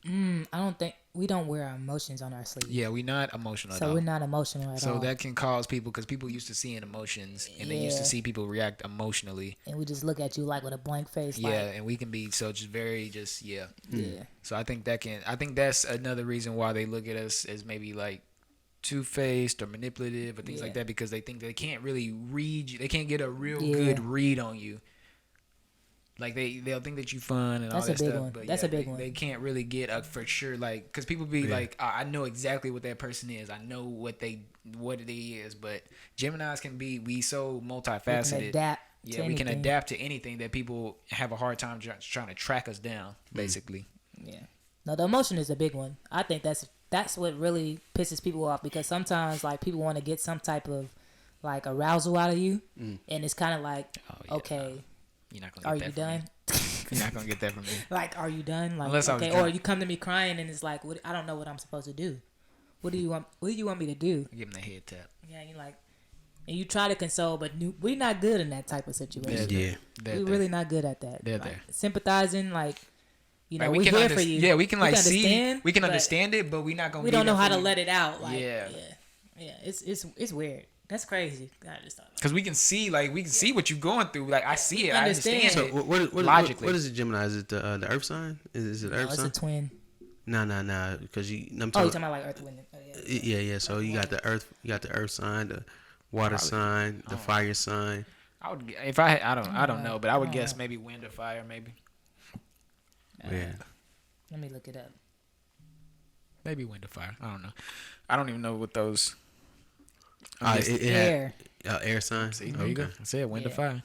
I don't think we don't wear our emotions on our sleeve. Yeah, we're not emotional. So we're not emotional at all. So that can cause people, because people used to seeing emotions and they used to see people react emotionally. And we just look at you like with a blank face. Yeah, and we can be so just very yeah. So I think that's another reason why they look at us as maybe like two-faced or manipulative or things like that, because they think they can't really read you. They can't get a real good read on you. Like they'll think that you fun and all that stuff, but that's a big one. They can't really get a for sure, like, because people be like, I know exactly what that person is. I know what it is. But Geminis can be so multifaceted. We can adapt. We can adapt to anything that people have a hard time trying to track us down, basically. Yeah. No, the emotion is a big one. I think that's what really pisses people off, because sometimes like people want to get some type of like arousal out of you, and it's kind of like, okay. You're not gonna get that from me. You're not gonna get that from me. Like, are you done? Like, unless okay, or you come to me crying and it's like, I don't know what I'm supposed to do. What do you want me to do? Give them the head tap. Yeah, you like, and you try to console, but we're not good in that type of situation. We're really not good at that. They're like, there. Sympathizing, like, like, we're here for you. Yeah, we can like see, we can understand it, but we're not gonna. We don't know how to let it out. Like, yeah. It's weird. That's crazy. I just thought. Because we can see what you're going through. Like, I see it. I understand so it. What logically. What is it, Gemini? Is it the Earth sign? Is it Earth sign? It's a twin. No. Because you're talking about like Earth, Wind. Yeah. So you got the Earth sign, the water sign, the fire sign. I would, if I don't know, but I would guess maybe wind or fire, maybe. Yeah. Let me look it up. Maybe wind or fire. I don't know. I don't even know what those. Air. Air sign. See, there you go. I said wind or fire.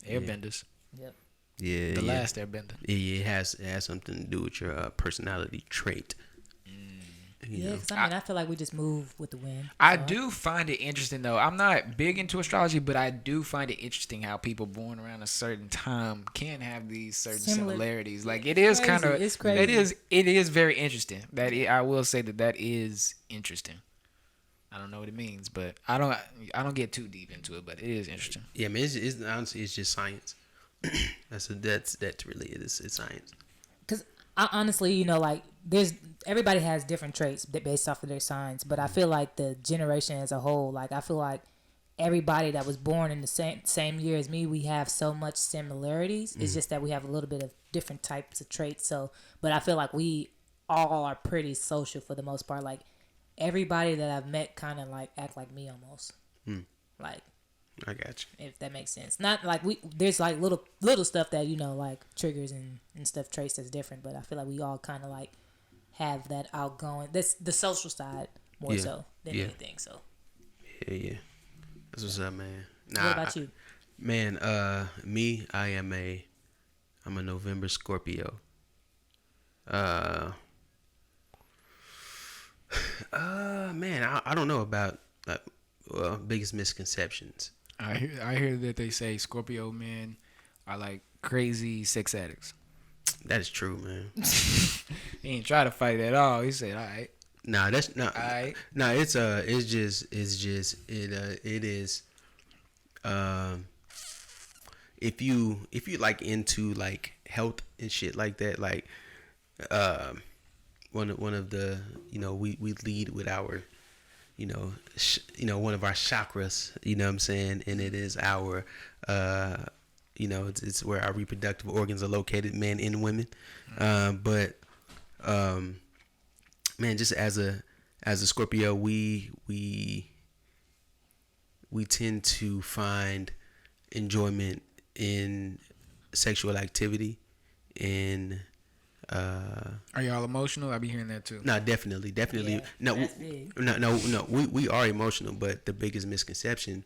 Airbenders. Yep. Yeah. The last airbender. Yeah, it has something to do with your personality trait. Yeah, because I feel like we just move with the wind. I do find it interesting, though. I'm not big into astrology, but I do find it interesting how people born around a certain time can have these certain similarities. Like, it is kind of, it's crazy. It is very interesting. I will say that is interesting. I don't know what it means, but I don't get too deep into it, but it is interesting. Yeah, man, it's honestly, it's just science. that's really it. It's science. Because I honestly, like, everybody has different traits based off of their signs, but I feel like the generation as a whole, like, I feel like everybody that was born in the same year as me, we have so much similarities. It's just that we have a little bit of different types of traits. So, but I feel like we all are pretty social for the most part. Like everybody that I've met kind of like act like me almost. Like I got you. if that makes sense. Not like there's like little stuff that like triggers and stuff traits that's different, but I feel like we all kind of like have that outgoing. That's the social side more so than anything. So yeah. That's what's up, man. what about you? Man, me, I'm a November Scorpio. Man, I don't know about biggest misconceptions. I hear that they say Scorpio men are like crazy sex addicts. That is true, man. He ain't try to fight at all. He said, "All right." Nah, that's not. Alright. Nah, it is. If you like into like health and shit like that, like one of the we lead with our one of our chakras, you know what I'm saying, and it is our it's where our reproductive organs are located, men and women. But man, just as a Scorpio, we tend to find enjoyment in sexual activity, and Are y'all emotional? I be hearing that too. no, definitely. Yeah, No, that's big. no. We are emotional, but the biggest misconception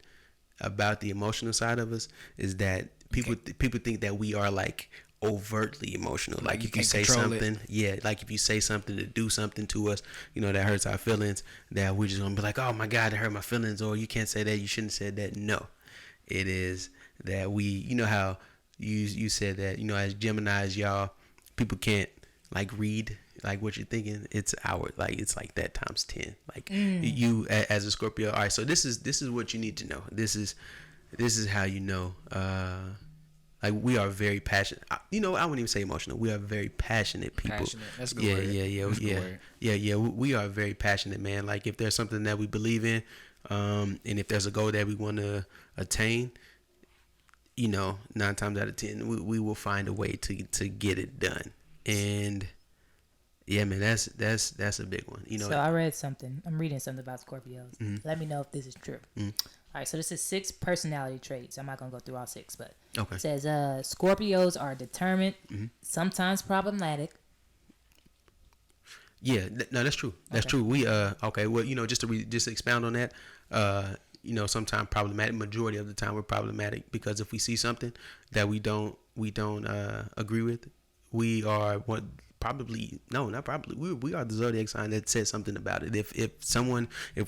about the emotional side of us is that people think that we are like overtly emotional. Like you if you can't say control something, like if you say something to do something to us, that hurts our feelings, that we're just gonna be like, oh my God, that hurt my feelings, or you can't say that, you shouldn't have said that. No, it is that we, how you said that, as Geminis, y'all, people can't like read like what you're thinking. It's it's like that times 10. Like you as a Scorpio. All right, so this is what you need to know. This is how like we are very passionate. I wouldn't even say emotional. We are very passionate people. Passionate. That's a good word. That's a good word. Yeah. We are very passionate, man. Like if there's something that we believe in, and if there's a goal that we want to attain, 9 times out of 10, we will find a way to get it done. And yeah, man, that's a big one. So I read something. I'm reading something about Scorpios. Let me know if this is true. All right, so this is 6 personality traits. I'm not gonna go through all 6, but okay. It says Scorpios are determined, sometimes problematic. Yeah, no, that's true. That's true. We okay. Well, just to expound on that, sometimes problematic. Majority of the time, we're problematic because if we see something that we don't agree with, we are what. Probably no, not probably. We are the zodiac sign that says something about it. If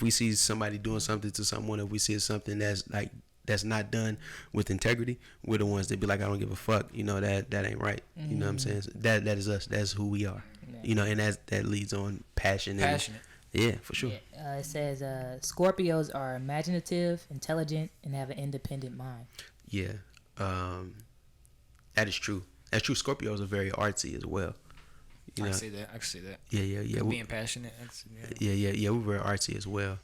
we see somebody doing something to someone, if we see something that's not done with integrity, we're the ones that be like, I don't give a fuck. That ain't right. You know what I'm saying? So that is us. That's who we are. Yeah. And that leads on passion. Passionate. Yeah, for sure. Yeah. It says Scorpios are imaginative, intelligent, and have an independent mind. Yeah, that is true. That's true. Scorpios are very artsy as well. I can see that. Yeah. Being passionate. Yeah. We're very artsy as well.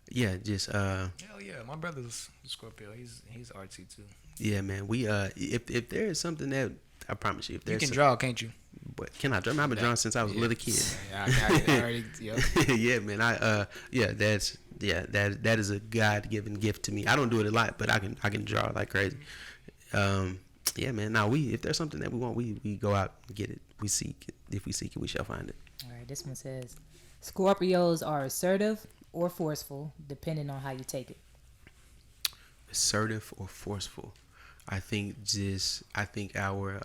Yeah, just Hell yeah, my brother's Scorpio. He's artsy too. Yeah, man. We if there is something that I promise you, if there's you can draw, can't you? But can I draw? I've been drawing since I was a little kid. I already. Yep. Yeah, man. That is a God-given gift to me. I don't do it a lot, but I can draw like crazy. Yeah, man. Now if there's something that we want, we go out and get it. We seek it. If we seek it, we shall find it. All right, this one says Scorpios are assertive or forceful, depending on how you take it. Assertive or forceful? I think our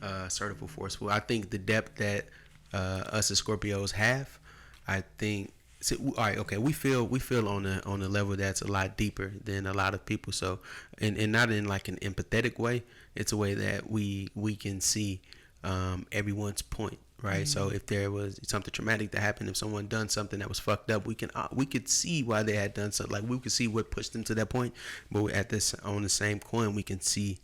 assertive or forceful. I think the depth that us as Scorpios have, I think. So, all right, okay. We feel on a level that's a lot deeper than a lot of people. So, and not in like an empathetic way. It's a way that we can see everyone's point, right? So, if there was something traumatic that happened, if someone done something that was fucked up, we could see why they had done something. Like we could see what pushed them to that point. But on the same coin, we can see,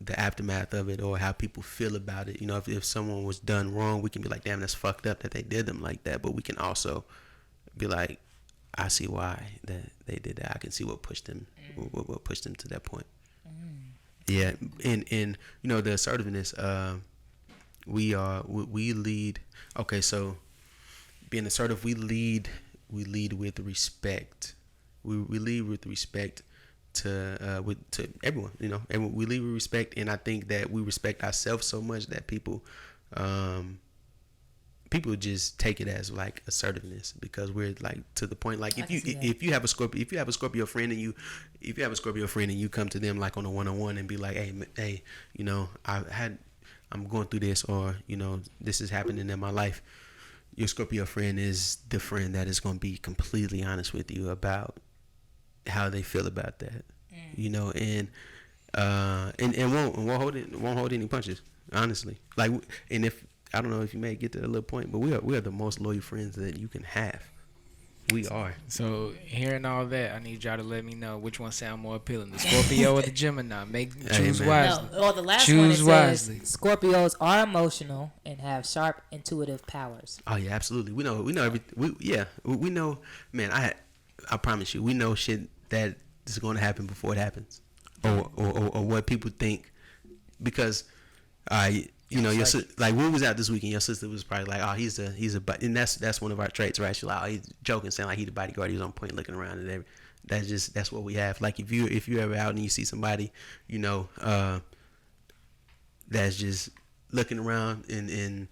the aftermath of it or how people feel about it. If someone was done wrong, we can be like, damn, that's fucked up that they did them like that. But we can also, be like, I see why that they did that. I can see what pushed them, what pushed them to that point. Yeah, and the assertiveness. We lead. Okay, so being assertive, we lead with respect. We lead with respect to everyone. We lead with respect, and I think that we respect ourselves so much that people just take it as like assertiveness, because we're like to the point, like if you have a Scorpio friend and you come to them like on a one-on-one and be like, hey, I'm going through this, or this is happening in my life. Your Scorpio friend is the friend that is going to be completely honest with you about how they feel about that, and won't hold any punches, honestly. Like, and if I don't know if you may get to that little point, but we are the most loyal friends that you can have. We are. So hearing all that, I need y'all to let me know which one sound more appealing, the Scorpio or the Gemini. Choose wisely. No, the last Choose one it wisely. says Scorpios are emotional and have sharp intuitive powers. Oh yeah, absolutely. We know we know. Man, I promise you, we know shit that is going to happen before it happens, or what people think, because your like when we was out this weekend, your sister was probably like, oh, he's a and that's one of our traits, right? She's like, oh, he's joking, saying like he's the bodyguard, he's on point, looking around and everything. That's what we have. Like if you're ever out and you see somebody, that's just looking around and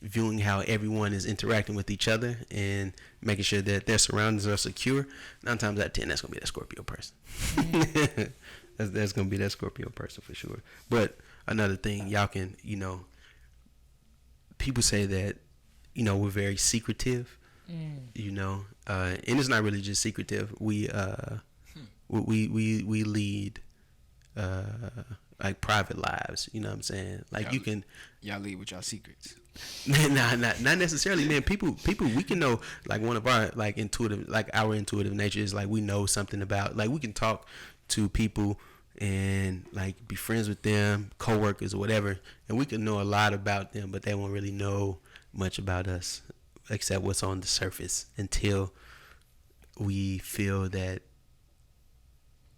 viewing how everyone is interacting with each other and making sure that their surroundings are secure, 9 times out of 10, that's gonna be that Scorpio person. That's gonna be that Scorpio person for sure. But another thing, y'all can, people say that, we're very secretive, and it's not really just secretive. We lead like private lives. You know what I'm saying? Like y'all lead with y'all secrets. Not necessarily, man. People we can know, like one of our our intuitive nature is like we know something about, like we can talk to people and like be friends with them, coworkers or whatever, and we can know a lot about them, but they won't really know much about us except what's on the surface until we feel that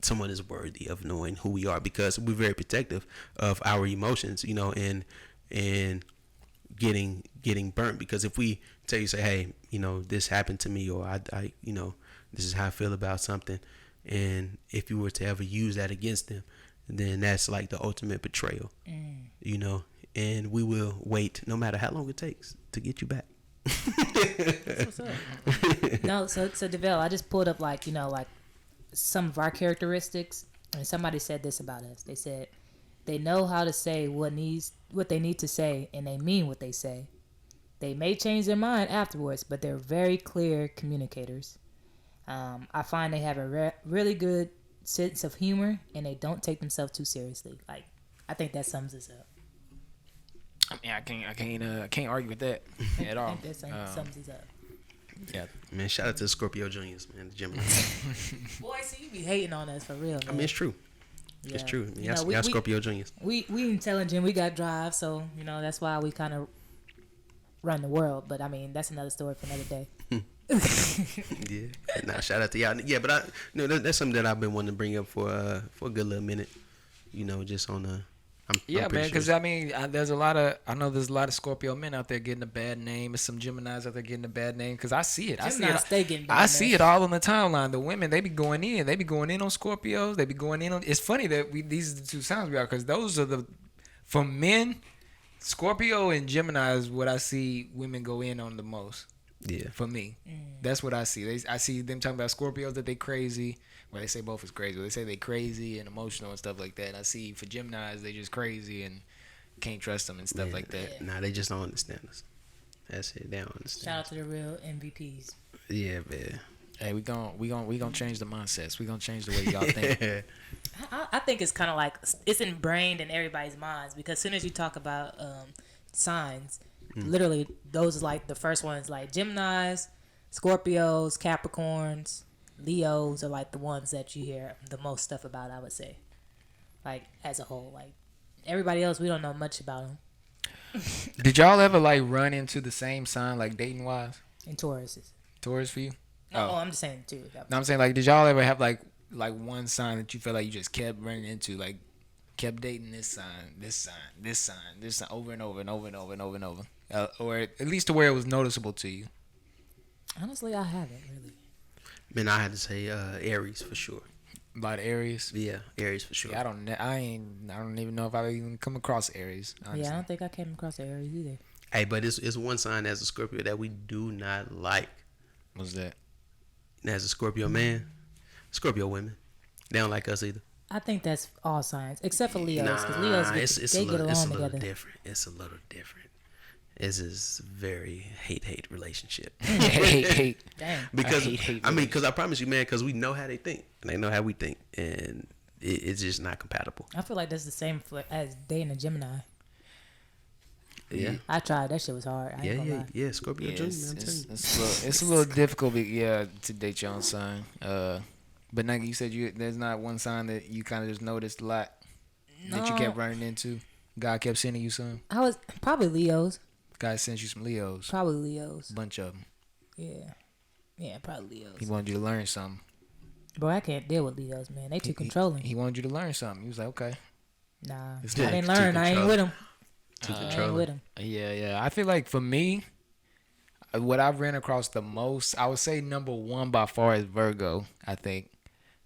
someone is worthy of knowing who we are, because we're very protective of our emotions, and getting burnt, because if we tell you, say, hey, this happened to me, or I this is how I feel about something, and if you were to ever use that against them, then that's like the ultimate betrayal, and we will wait no matter how long it takes to get you back. That's what's up. No, so Davell, I just pulled up like some of our characteristics, and somebody said this about us. They said they know how to say what they need to say, and they mean what they say. They may change their mind afterwards, but they're very clear communicators. I find they have a really good sense of humor, and they don't take themselves too seriously. Like, I think that sums us up. I mean, I can't argue with that at all. I think that sums us up. Yeah, man. Shout out to the Scorpio Juniors, man. The Gemini. Boy, see, you be hating on us for real, man. I mean, it's true. Yeah. It's true. Y'all Scorpio Juniors. We intelligent. We got drive, so that's why we kind of run the world. But I mean, that's another story for another day. Yeah. Nah, shout out to y'all. Yeah, but that's something that I've been wanting to bring up for a good little minute. Just on the. Man, because I mean, there's a lot of Scorpio men out there getting a bad name, and some Geminis out there getting a bad name. Because I see it. I see it all on the timeline. The women, they be going in on Scorpios. They be going in on. It's funny that these are the two signs we are, because those are for men, Scorpio and Gemini is what I see women go in on the most. Yeah. For me, that's what I see. I see them talking about Scorpios that they crazy. Well, they say both is crazy. They say they crazy and emotional and stuff like that. And I see for Geminis, they just crazy and can't trust them and stuff like that. Nah, they just don't understand us. That's it. They don't understand. Shout out to the real MVPs. Yeah, man. Hey, we gonna change the mindsets. We gonna change the way y'all think. I think it's kind of like it's ingrained in everybody's minds, because as soon as you talk about signs, literally those are like the first ones, like Geminis, Scorpios, Capricorns, Leos are like the ones that you hear the most stuff about, I would say. Like, as a whole. Like, everybody else, we don't know much about them. Did y'all ever, like, run into the same sign, like, dating-wise? And Tauruses. Taurus for you? No, I'm just saying too. No, I'm saying like, did y'all ever have like one sign that you felt like you just kept running into, like kept dating this sign, this sign, this sign, this sign over and over and over and over and over and over, or at least to where it was noticeable to you? Honestly, I haven't really. Man, I had to say Aries for sure. About Aries? Yeah, Aries for sure. Yeah, I don't even know if I even come across Aries. Honestly. Yeah, I don't think I came across Aries either. Hey, but it's one sign as a Scorpio that we do not like. What's that? As a Scorpio man, Scorpio women, they don't like us either. I think that's all signs except for Leos, because Nah, Leos it's they a get little, along it's a little together. different. It's a little different. This is very hate relationship. hate. Damn. Because hate I mean, because I promise you, man, because we know how they think and they know how we think, and it's just not compatible. I feel like that's the same as dating a Gemini. Yeah. I tried. That shit was hard. I ain't gonna lie. Yeah. Scorpio Yeah, Junior, I'm telling you. it's a little difficult, to date your own sign. But Nike, you said there's not one sign that you kind of just noticed a lot that you kept running into. God kept sending you some. I was probably Leos. God sent you some Leos. Probably Leos. Bunch of them. Yeah, probably Leos. He wanted you to learn something. Bro, I can't deal with Leos, man. They too controlling. He wanted you to learn something. He was like, okay. Nah, It's I didn't learn. I ain't with him. Too I ain't controlling. with him. Yeah. I feel like for me, what I've ran across the most, I would say number one by far is Virgo. I think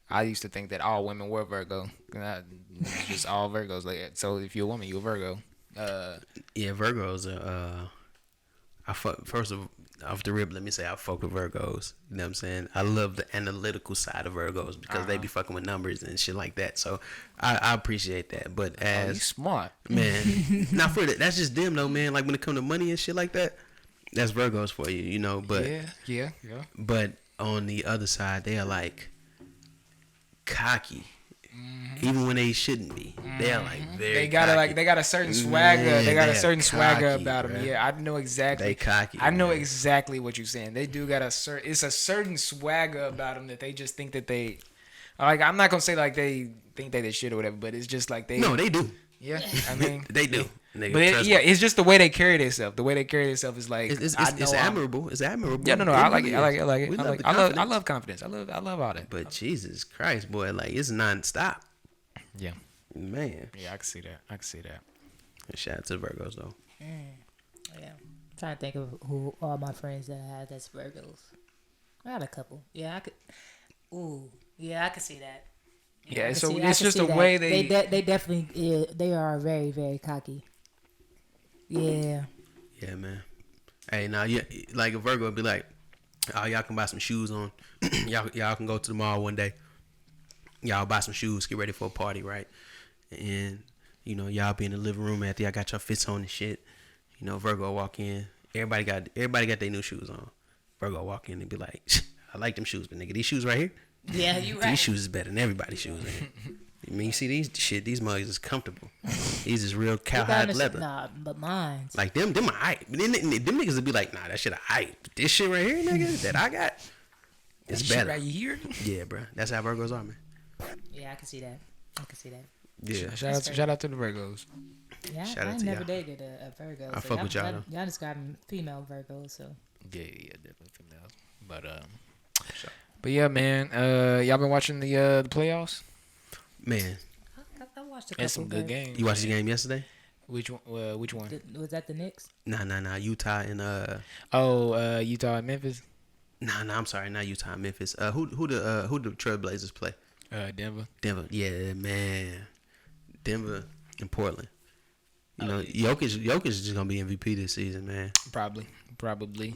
I used to think that all women were Virgo. It's just all Virgos. Like, so if you're a woman, you're a Virgo. Yeah, Virgos are. First off the rip, let me say I fuck with Virgos. You know what I'm saying? I love the analytical side of Virgos because they be fucking with numbers and shit like that. So I appreciate that. But You as smart. man, not for that. That's just them though, man. Like when it come to money and shit like that, that's Virgos for you, you know. But Yeah. But on the other side, they are like cocky, even when they shouldn't be. They are like very. They got cocky. they got a certain swagger. Man, They got a they are certain swagger cocky, about them. bruh. Yeah, I know exactly. They cocky. I know man. exactly what you're saying. They do got it's a certain swagger about them that they just think that they, like, I'm not gonna say like they think that they should or whatever, but it's just like they. No, they do. Yeah, I mean They do. Nigga, But trust me. it's just the way they carry themselves. The way they carry themselves is like It's I know admirable. It's admirable. Yeah, no, It I like really it. I like it. is. I like it. We I love like. the I love confidence. confidence. I love all that. But Jesus Christ, boy, like it's nonstop. Yeah, Man. yeah, I can see that. Shout out to Virgos though. Yeah. I'm trying to think of who all my friends that I had that's Virgos. I got a couple. Yeah, I could. Ooh, yeah, I could see that. Yeah, I so can it's see just the that. way they. They definitely they are very, very cocky. Yeah. Yeah, man. Hey, now yeah, like a Virgo would be like, oh, y'all can buy some shoes on. y'all can go to the mall one day. Y'all buy some shoes, get ready for a party, right? And you know, y'all be in the living room after y'all got your fits on and shit. You know, Virgo walk in. Everybody got their new shoes on. Virgo walk in and be like, I like them shoes, but nigga, these shoes right here. Yeah, you right. These shoes is better than everybody's shoes. Man. I mean, you see these mugs is comfortable. These is real cowhide leather. Nah, but mine. Like them are aight. Them niggas would be like, nah, that shit aight. This shit right here, nigga, that I got, it's Shit better. right here. Yeah, bro. That's how Virgos are, man. Yeah, I can see that. Yeah. Shout out to the Virgos. Yeah, Shout out I to never y'all. dated a Virgo. I fuck with y'all, though. Y'all describing female Virgos, so. Yeah, definitely females. But yeah, man. Y'all been watching the playoffs? Man, I watched a couple. That's some good but games. you watched the game yesterday? Which one? Which one? Was that the Knicks? Nah. Utah and Utah and Memphis. Nah. I'm sorry, not Utah, Memphis. Who the Trailblazers play? Denver. Denver. Yeah, man. Denver and Portland. You know, Jokic is just gonna be MVP this season, man. Probably.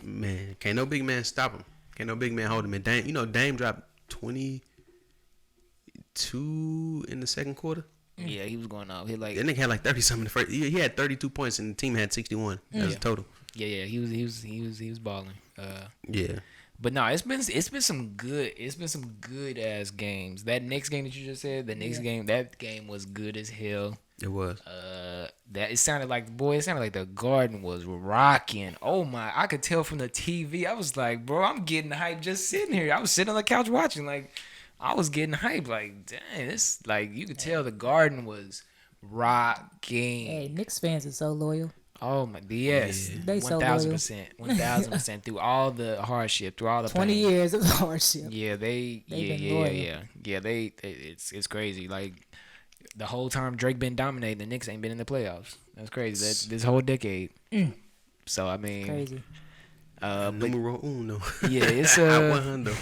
Man, can't no big man stop him. Can't no big man hold him. And Dame dropped 22 in the second quarter. Yeah, he was going off. He like. That nigga had like 30 something in the first. He had 32 points and the team had 61 as a total. Yeah. He was balling. Yeah. But no, it's been some good ass games. That Knicks game that you just said, game, that game was good as hell. It was. It sounded like the Garden was rocking. Oh my, I could tell from the TV. I was like, bro, I'm getting hyped just sitting here. I was sitting on the couch watching, like I was getting hyped. Like, dang, this, like, you could tell the Garden was rocking. Hey, Knicks fans are so loyal. Oh my, yes, Yeah. They so 1,000%, 1,000% through all the hardship, through all the 20 pain. years of hardship. Yeah, They've been yeah, loyal. yeah. It's crazy. Like the whole time Drake been dominating, the Knicks ain't been in the playoffs. That's crazy. That this whole decade. So I mean, Crazy. but Numero uno. yeah, it's I 100.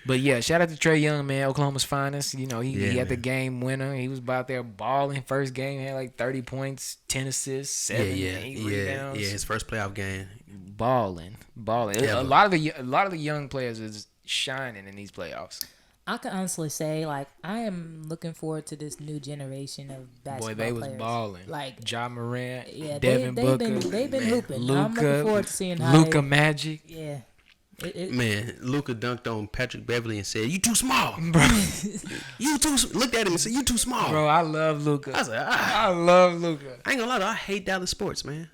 But yeah, shout out to Trae Young, man, Oklahoma's finest. You know, he Yeah, had the man. game winner. He was out there balling. First game, he had like 30 points, 10 assists, 7, 8 rebounds. Yeah. His first playoff game. Balling. Yeah, A lot of the young players is shining in these playoffs. I can honestly say, like, I am looking forward to this new generation of basketball Boy, they was players. balling. Like, Ja Morant, yeah, Devin Booker, they've been hooping. I'm looking Luka, forward to seeing how Luka they, Magic. yeah. Man, Luka dunked on Patrick Beverly and said, "You too small." Bro, Looked at him and said, "You too small." bro, I love Luka. I was like, I love Luka. I ain't gonna lie, though, I hate Dallas sports, man.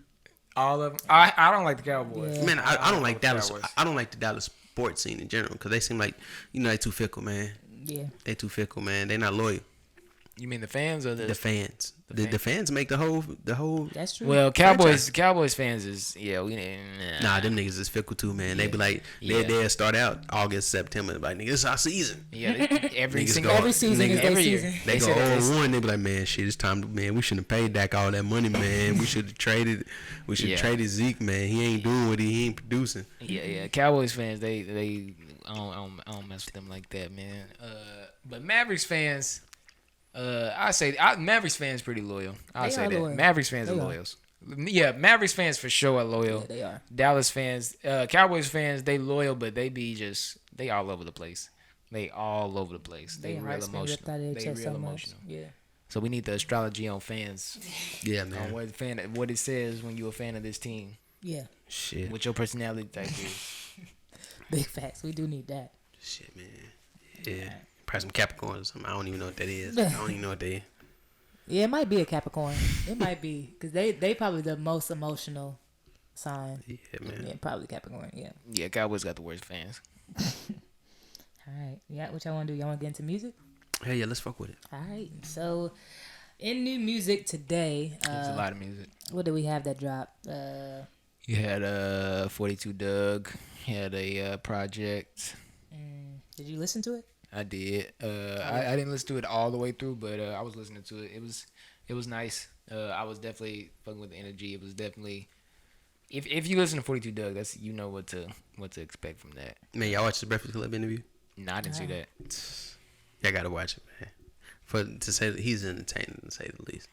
All of them. I don't like the Cowboys. Yeah. Man, I don't like the Dallas. Cowboys. I don't like the Dallas sports scene in general because they seem like, they too fickle, man. Yeah. They too fickle, man. They not loyal. You mean the fans or The fans. The fans. fans make the whole. That's true. Well, Cowboys fans is Nah, them niggas is fickle too, man. They be like, Yeah. they'll start out August, September, like, nigga, it's our season. Yeah, every Niggas single go- Every season nigga, is their every year. season. They go say that 0-1. They be like, man, shit, it's time to, man, we shouldn't have paid Dak all that money, man. We should have traded. We should have Yeah. traded Zeke, man. He ain't doing what he ain't producing. Yeah. Cowboys fans, they I don't mess with them like that, man. But Mavericks fans, Mavericks fans pretty loyal. I They say are that. loyal. Mavericks fans They are are. loyals. Yeah, Mavericks fans for sure are loyal. Yeah, they are. Dallas fans, Cowboys fans, they loyal, but they all over the place. They all over the place. They Their real hearts been ripped out of emotional. their They chest real so much. emotional. Yeah. So we need the astrology on fans. Yeah, On man. what it says when you're a fan of this team. Yeah. Shit. What your personality type is. Big facts. We do need that. Shit, man. Yeah. Probably some Capricorn or something. I don't even know what that is. I don't even know what they is. Yeah, it might be a Capricorn. It might be. Because they probably the most emotional sign. Yeah, man. Yeah, probably Capricorn. Yeah. Yeah, Cowboys got the worst fans. All right. Yeah, what y'all want to do? Y'all want to get into music? Hey, yeah, let's fuck with it. All right. So, in new music today, There's a lot of music. what do we have that dropped? You had 42 Doug. You had a project. Did you listen to it? I did. I didn't listen to it all the way through, but I was listening to it. It was nice. I was definitely fucking with the energy. It was definitely. If you listen to 42 Doug, that's what to expect from that. Man, y'all watch the Breakfast Club interview? No, I didn't see that. Y'all gotta watch it, man. To say that he's entertaining, to say the least.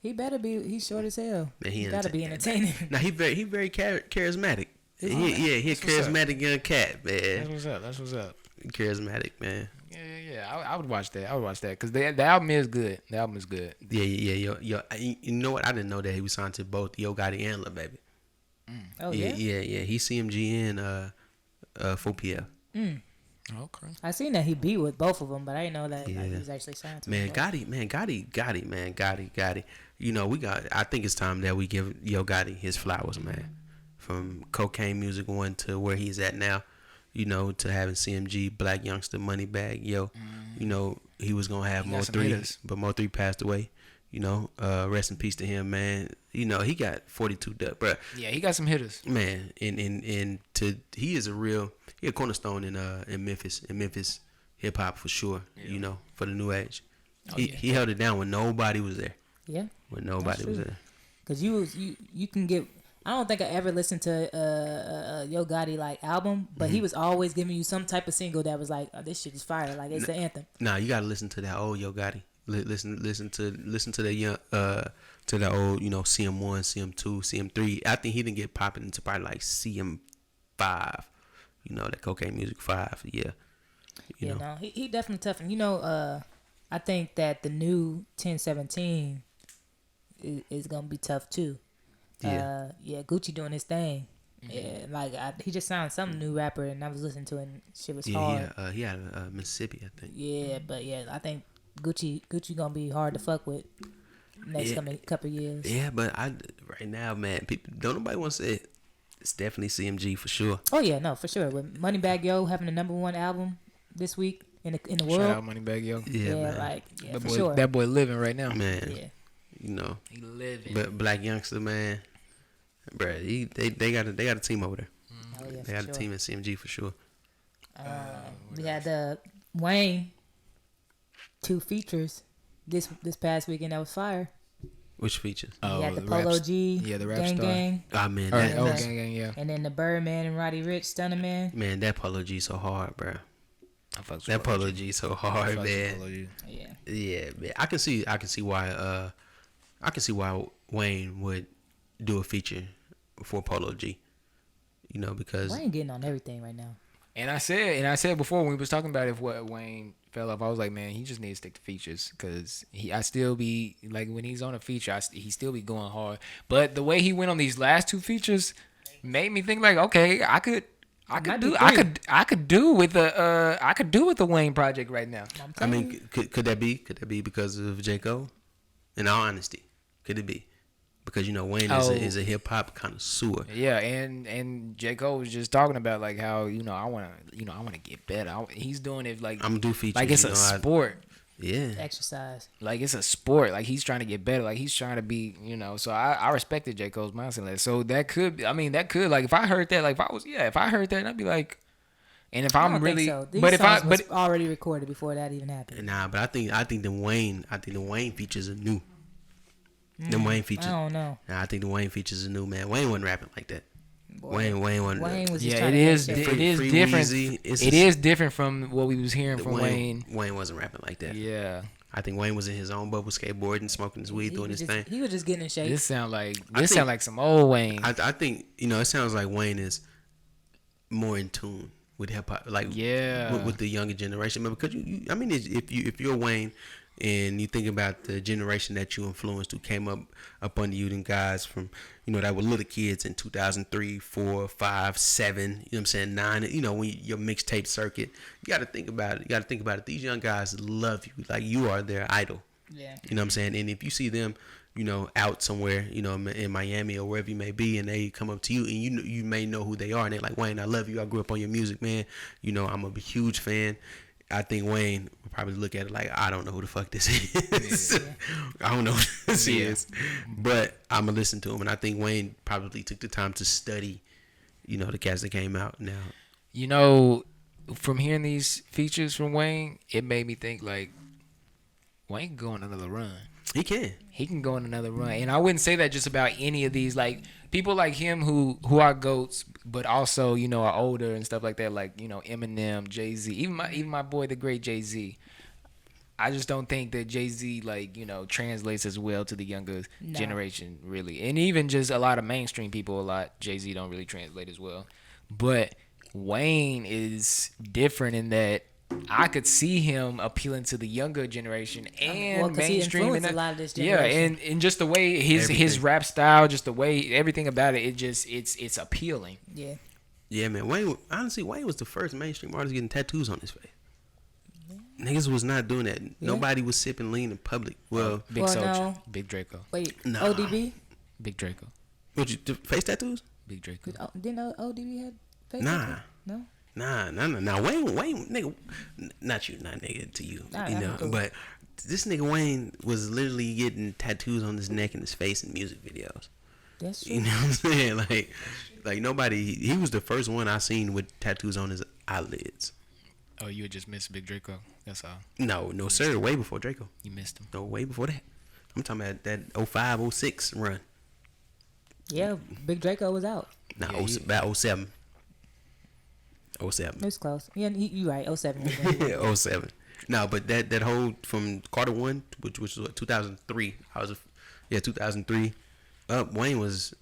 He better be. He's short as hell. Man, he gotta be entertaining. Now he very charismatic. He a That's what's up. charismatic young cat, man. That's what's up. Charismatic, man. Yeah. I would watch that. I would watch that because the album is good. The album is good. Yeah. You know what? I didn't know that he was signed to both Yo Gotti and Lil Baby. Oh Yeah. yeah. He's CMG and 4PL. Okay. I seen that he beat with both of them, but I didn't know that Yeah. he was actually signed to Man, both. Gotti. You know, I think it's time that we give Yo Gotti his flowers, man. From Cocaine Music 1 to where he's at now, to having CMG, Black Youngster, Moneybag, Yo. He was going to have He got Mo some 3, hitters. but Mo 3 passed away. Rest in peace to him, man. He got 42 Doug, bruh. Yeah, he got some hitters. Man, he is he a cornerstone in Memphis hip hop for sure. Yeah. For the new age. Oh, He held it down when nobody was there. Yeah, When nobody was true. there. because you can get. I don't think I ever listened to Yo Gotti album, but he was always giving you some type of single that was like, oh, this shit is fire, like it's the anthem. Nah, you gotta listen to that old Yo Gotti. Listen to the young to the old CM1, CM2, CM3. I think he didn't get popping until probably like CM5. That Cocaine Music 5. Yeah. No, he definitely tough. And I think that the new 1017 is gonna be tough too. Yeah. Gucci doing his thing. Yeah, he just sounded some new rapper, and I was listening to it, and shit was hard. He had Mississippi, I think. Yeah, but I think Gucci gonna be hard to fuck with next couple years. Yeah, but right now, man, people don't nobody want to say it. It's definitely CMG for sure. Oh yeah, no, for sure. With Moneybag Yo having the #1 album this week in the Shout world. out Moneybag Yo. Yeah, man. for That boy, sure. that boy living right now. Man, Yeah. you know, He living. but black youngster, man, bruh, they got a team over there. Oh yeah, They for got sure. a team at CMG for sure. We had the Wayne 2 features this past weekend that was fire. Which features? We had the the Polo rap- G, yeah, the rap Gang star. Gang, Ah man, Or, that, oh, that's- gang, yeah. and then the Birdman and Roddy Rich, Stunner Man. man, that Polo G so hard, bruh. I fucks with That Polo G so I hard, fucks with man. Polo G. Yeah. Yeah, man. I can see why Wayne would do a feature for Polo G. You know, because Wayne getting on everything right now. And I said before when we was talking about if what Wayne fell off, I was like, man, he just needs to stick to features because I still be like when he's on a feature, he still be going hard. But the way he went on these last 2 features made me think like, okay, I could do with the Wayne project right now. I mean, could that be because of J. Cole? In all honesty, could it be? Because you know Wayne is a hip hop connoisseur. Yeah, and J. Cole was just talking about like how I wanna get better. He's doing it like I'm gonna do features. like it's a sport. Yeah. Exercise. Like it's a sport. Like he's trying to get better. Like he's trying to be, So I respected J. Cole's mindset. Like, so that could like if I heard that, like if I heard that, I'd be like, and if I I'm don't really, think so. These but if songs was already recorded before that even happened. Nah, but I think the Wayne features are new. The Wayne features. I don't know. Nah, I think the Wayne features are new, man. Wayne wasn't rapping like that. Boy, Wayne wasn't. Wayne was just yeah, trying it to is get it shit. is Free different. Weezy, it's It just- is different from what we was hearing from Wayne. Wayne wasn't rapping like that. Yeah, I think Wayne was in his own bubble, skateboarding, smoking his weed, He doing was his just- thing. He was just getting in shape. this sound think- like some old Wayne. I think it sounds like Wayne is more in tune with hip hop, like Yeah. with the younger generation. But because I mean, if you're Wayne and you think about the generation that you influenced, who came up under you, them guys from that were little kids in 2003, 4, 5, 7. You know what I'm saying, 9. When your mixtape circuit, you got to think about it. These young guys love you, like you are their idol. Yeah. You know what I'm saying? And if you see them, out somewhere, in Miami or wherever you may be, and they come up to you and you may know who they are, and they're like, Wayne, I love you. I grew up on your music, man. I'm a huge fan. I think Wayne would probably look at it like, I don't know who the fuck this is. I don't know who this is. But I'm going to listen to him. And I think Wayne probably took the time to study, the cats that came out now. From hearing these features from Wayne, it made me think like Wayne can go on another run. He can. He can go on another run, and I wouldn't say that just about any of these like people like him who are goats, but also are older and stuff like that. Like Eminem, Jay-Z, even my boy the great Jay-Z. I just don't think that Jay-Z translates as well to the younger generation really, and even just a lot of mainstream people. Jay-Z don't really translate as well, but Wayne is different in that I could see him appealing to the younger generation and 'cause he mainstream. influenced And a lot of this yeah, generation. and just the way his Everything. rap style, just the way everything about it, it's appealing. Yeah. Yeah, man. Wayne was the first mainstream artist getting tattoos on his face. Niggas was not doing that. Nobody was sipping lean in public. Well, Big Well, Soulja, no. Big Draco, Wait, Nah. ODB? Big Draco, the face tattoos? Big Draco. Didn't ODB have face Nah. tattoo? No? Nah. Wayne, nigga, not you, not nigga, to you, Nah, that's cool. But this nigga Wayne was literally getting tattoos on his neck and his face in music videos. That's true. You know what I'm saying? Like nobody. He was the first one I seen with tattoos on his eyelids. Oh, you would just miss Big Draco. That's all. No, sir. Way before Draco. You missed him. No, way before that. I'm talking about that 05, 06 run. Yeah, Big Draco was out. Nah, Yeah, about 07. It 07. was close. Yeah, you right. 07. was right. 07. No, but that whole from Carter 1, which was what, 2003. 2003. Wayne was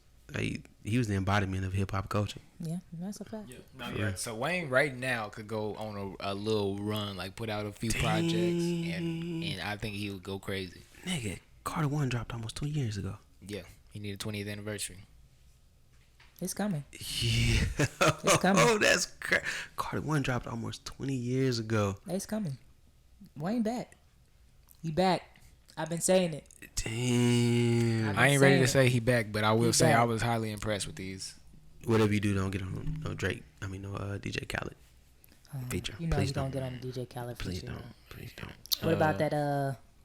he was the embodiment of hip hop culture. Yeah, that's a fact. Yeah. So Wayne right now could go on a little run, like put out a few projects, and I think he would go crazy. Nigga, Carter 1 dropped almost 2 years ago. Yeah, he needed 20th anniversary. It's coming. Yeah. It's coming. Oh, that's Carter 1 dropped almost 20 years ago. It's coming. Wayne back. He back. I've been saying it. Damn. I ain't ready to saying say he back, but I will He say back. I was highly impressed with these. Whatever you do, don't get on no Drake. I mean, no DJ Khaled feature. You know Please you don't don't. get on the DJ Khaled Please feature. don't. Please don't. What about that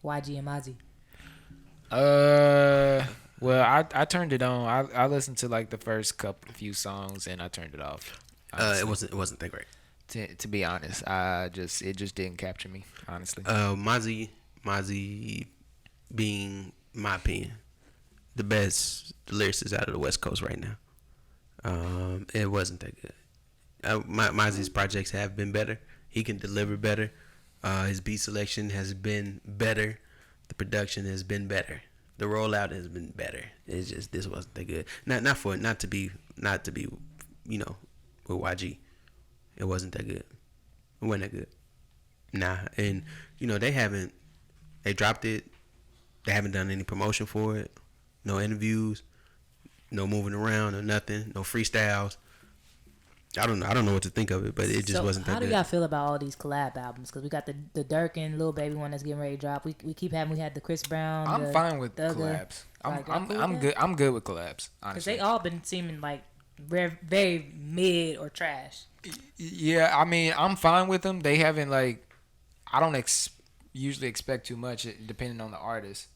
YG and Mozzie? Well, I turned it on. I listened to like the first few songs and I turned it off. It wasn't that great. To be honest, it just didn't capture me. Honestly. Mozzie being, in my opinion, the best lyricist out of the West Coast right now. It wasn't that good. Mozzie's projects have been better. He can deliver better. His beat selection has been better. The production has been better. The rollout has been better. It's just this wasn't that good. Not to be with YG. It wasn't that good. It wasn't that good. Nah, and they dropped it. They haven't done any promotion for it. No interviews. No moving around or nothing. No freestyles. I don't know what to think of it, but it just wasn't that good. How do y'all feel about all these collab albums? Because we got the Dirk and Lil Baby one that's getting ready to drop. We had the Chris Brown. I'm fine with collabs. I'm good. I'm good with collabs. Honestly, because they all been seeming like very, very mid or trash. Yeah, I mean, I'm fine with them. They haven't like, I don't usually expect too much depending on the artist.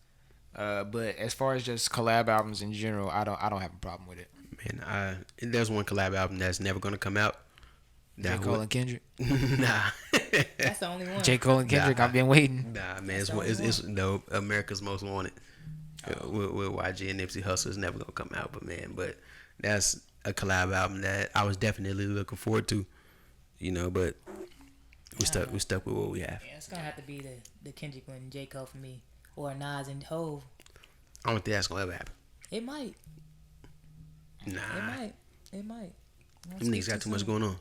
But as far as just collab albums in general, I don't have a problem with it. Man, there's one collab album that's never gonna come out. J. Cole and Kendrick. Nah. That's the only one. J. Cole and Kendrick. I've been waiting. Nah, man, it's no America's Most Wanted. With YG and Nipsey Hussle is never gonna come out, but that's a collab album that I was definitely looking forward to. But we stuck with what we have. Yeah, it's gonna have to be the Kendrick and J. Cole for me, or Nas and Hove. I don't think that's gonna ever happen. It might. Nah. It might. Them niggas got too much going on.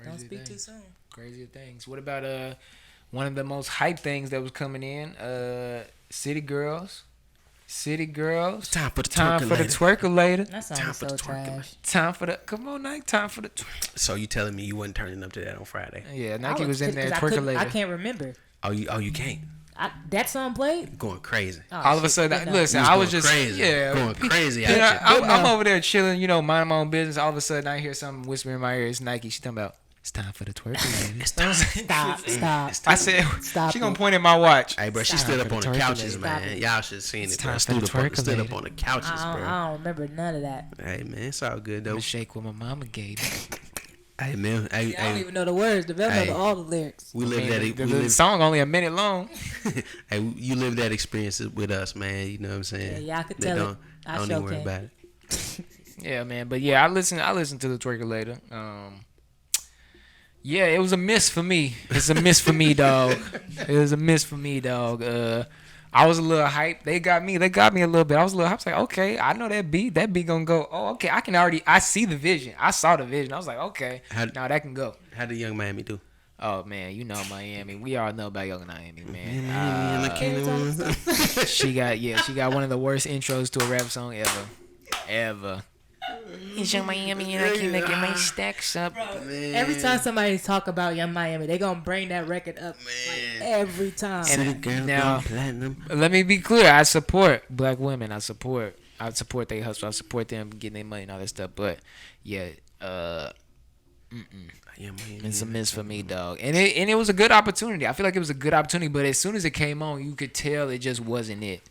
Don't speak too soon. Crazier things. What about one of the most hype things that was coming in? City Girls. Time for the twerkulator. That song is so trash. Come on, Nike. Time for the. So you telling me you wasn't turning up to that on Friday? Yeah, Nike was in there twerkulator. I can't remember. Oh, you can't. That song played? Going crazy. Oh, all of a sudden, listen, I was just crazy. Going crazy. I'm over there chilling, minding my own business. All of a sudden, I hear something whispering in my ear. It's Nike. She's talking about, it's time for the twerking. Stop. I said, stop. She gonna point at my watch. Hey, bro, she stood up on the couches, man. Y'all should have seen it, bro. Stood up on the couches, bro. I don't remember none of that. Hey, man, it's all good, though. The shake what my mama gave me. Hey, man. I don't even know the words. Davell know all the lyrics. The song only a minute long. Hey, you live that experience with us, man. You know what I'm saying? Yeah, I could tell it. I don't even worry about it. Yeah, man. But yeah, I listened to the twerkulator. Yeah, it was a miss for me. It's a miss for me, dog. It was a miss for me, dog. I was a little hyped. They got me a little bit. I was a little hyped. I was like, okay, I know that beat gonna go. Oh, okay, I see the vision. I saw the vision. I was like, okay, now that can go. How did Young Miami do? Oh man, Miami. We all know about Young Miami, man. She got one of the worst intros to a rap song ever. It's Young Miami and I keep making my stacks up. Every time somebody talk about Young Miami, they gonna bring that record up every time. And now, let me be clear. I support black women. I support they hustle. I support them getting their money and all that stuff. But yeah, it's a miss for me, dog. And it was a good opportunity. I feel like it was a good opportunity. But as soon as it came on, you could tell it just wasn't it.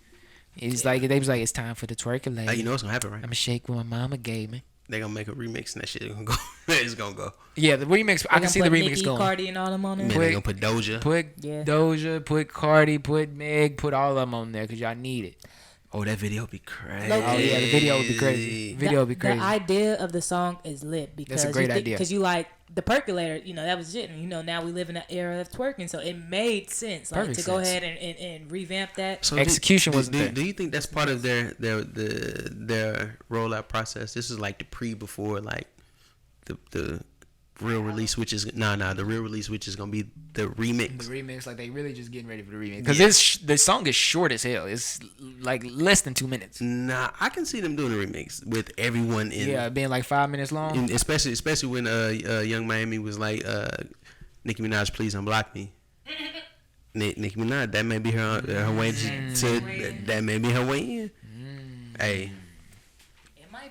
It's like they was like, it's time for the twerking. Hey, you know what's gonna happen, right? I'm gonna shake what my mama gave me. They gonna make a remix and that shit gonna go. It's gonna go. Yeah, the remix. I can see the remix Nicki, going. Cardi and all them on there. Man, they gonna put Doja. Put Cardi, put Meg, put all of them on there because y'all need it. Oh, that video be crazy. Oh yeah, the video would be crazy. The idea of the song is lit because that's a great idea. Because you like the percolator, that was it. And now we live in an era of twerking, so it made sense go ahead and revamp that. So execution wasn't there. Do you think that's part of their rollout process? This is like the before like the real release, which is the real release, which is gonna be the remix. The remix, like they really just getting ready for the remix because the song is short as hell. It's like less than 2 minutes. Nah, I can see them doing a remix with everyone in. Yeah, being like 5 minutes long. And especially when Young Miami was like, Nicki Minaj, please unblock me. Nicki Minaj, that may be her way that may be her way in. Hey.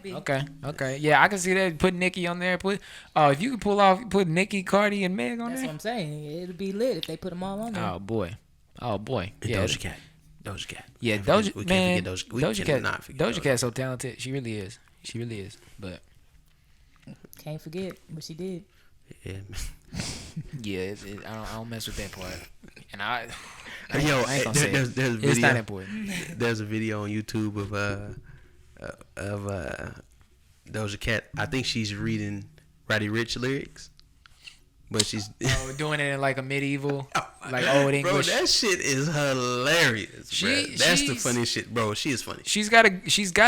Okay. Yeah, I can see that. Put Nicki on there. If you could put Nicki, Cardi, and Meg on there. That's what I'm saying. It'll be lit if they put them all on there. Oh boy. And Yeah. Doja Cat. Doja Cat. Yeah, We can't man, forget Doja. We Doja Cat, cannot forget Doja Doja Cat's Cat. so talented. She really is. She really is. But Can't forget what she did. Yeah, man. yeah, I don't mess with that part. And I Yo, ain't gonna say there's a it's not video. important. There's a video on YouTube of Doja Cat. I think she's reading Roddy Ricch lyrics, but she's Oh, doing it in like a medieval, like old English. Bro, that shit is hilarious. That's the she's- funniest shit, bro. She is funny. She's got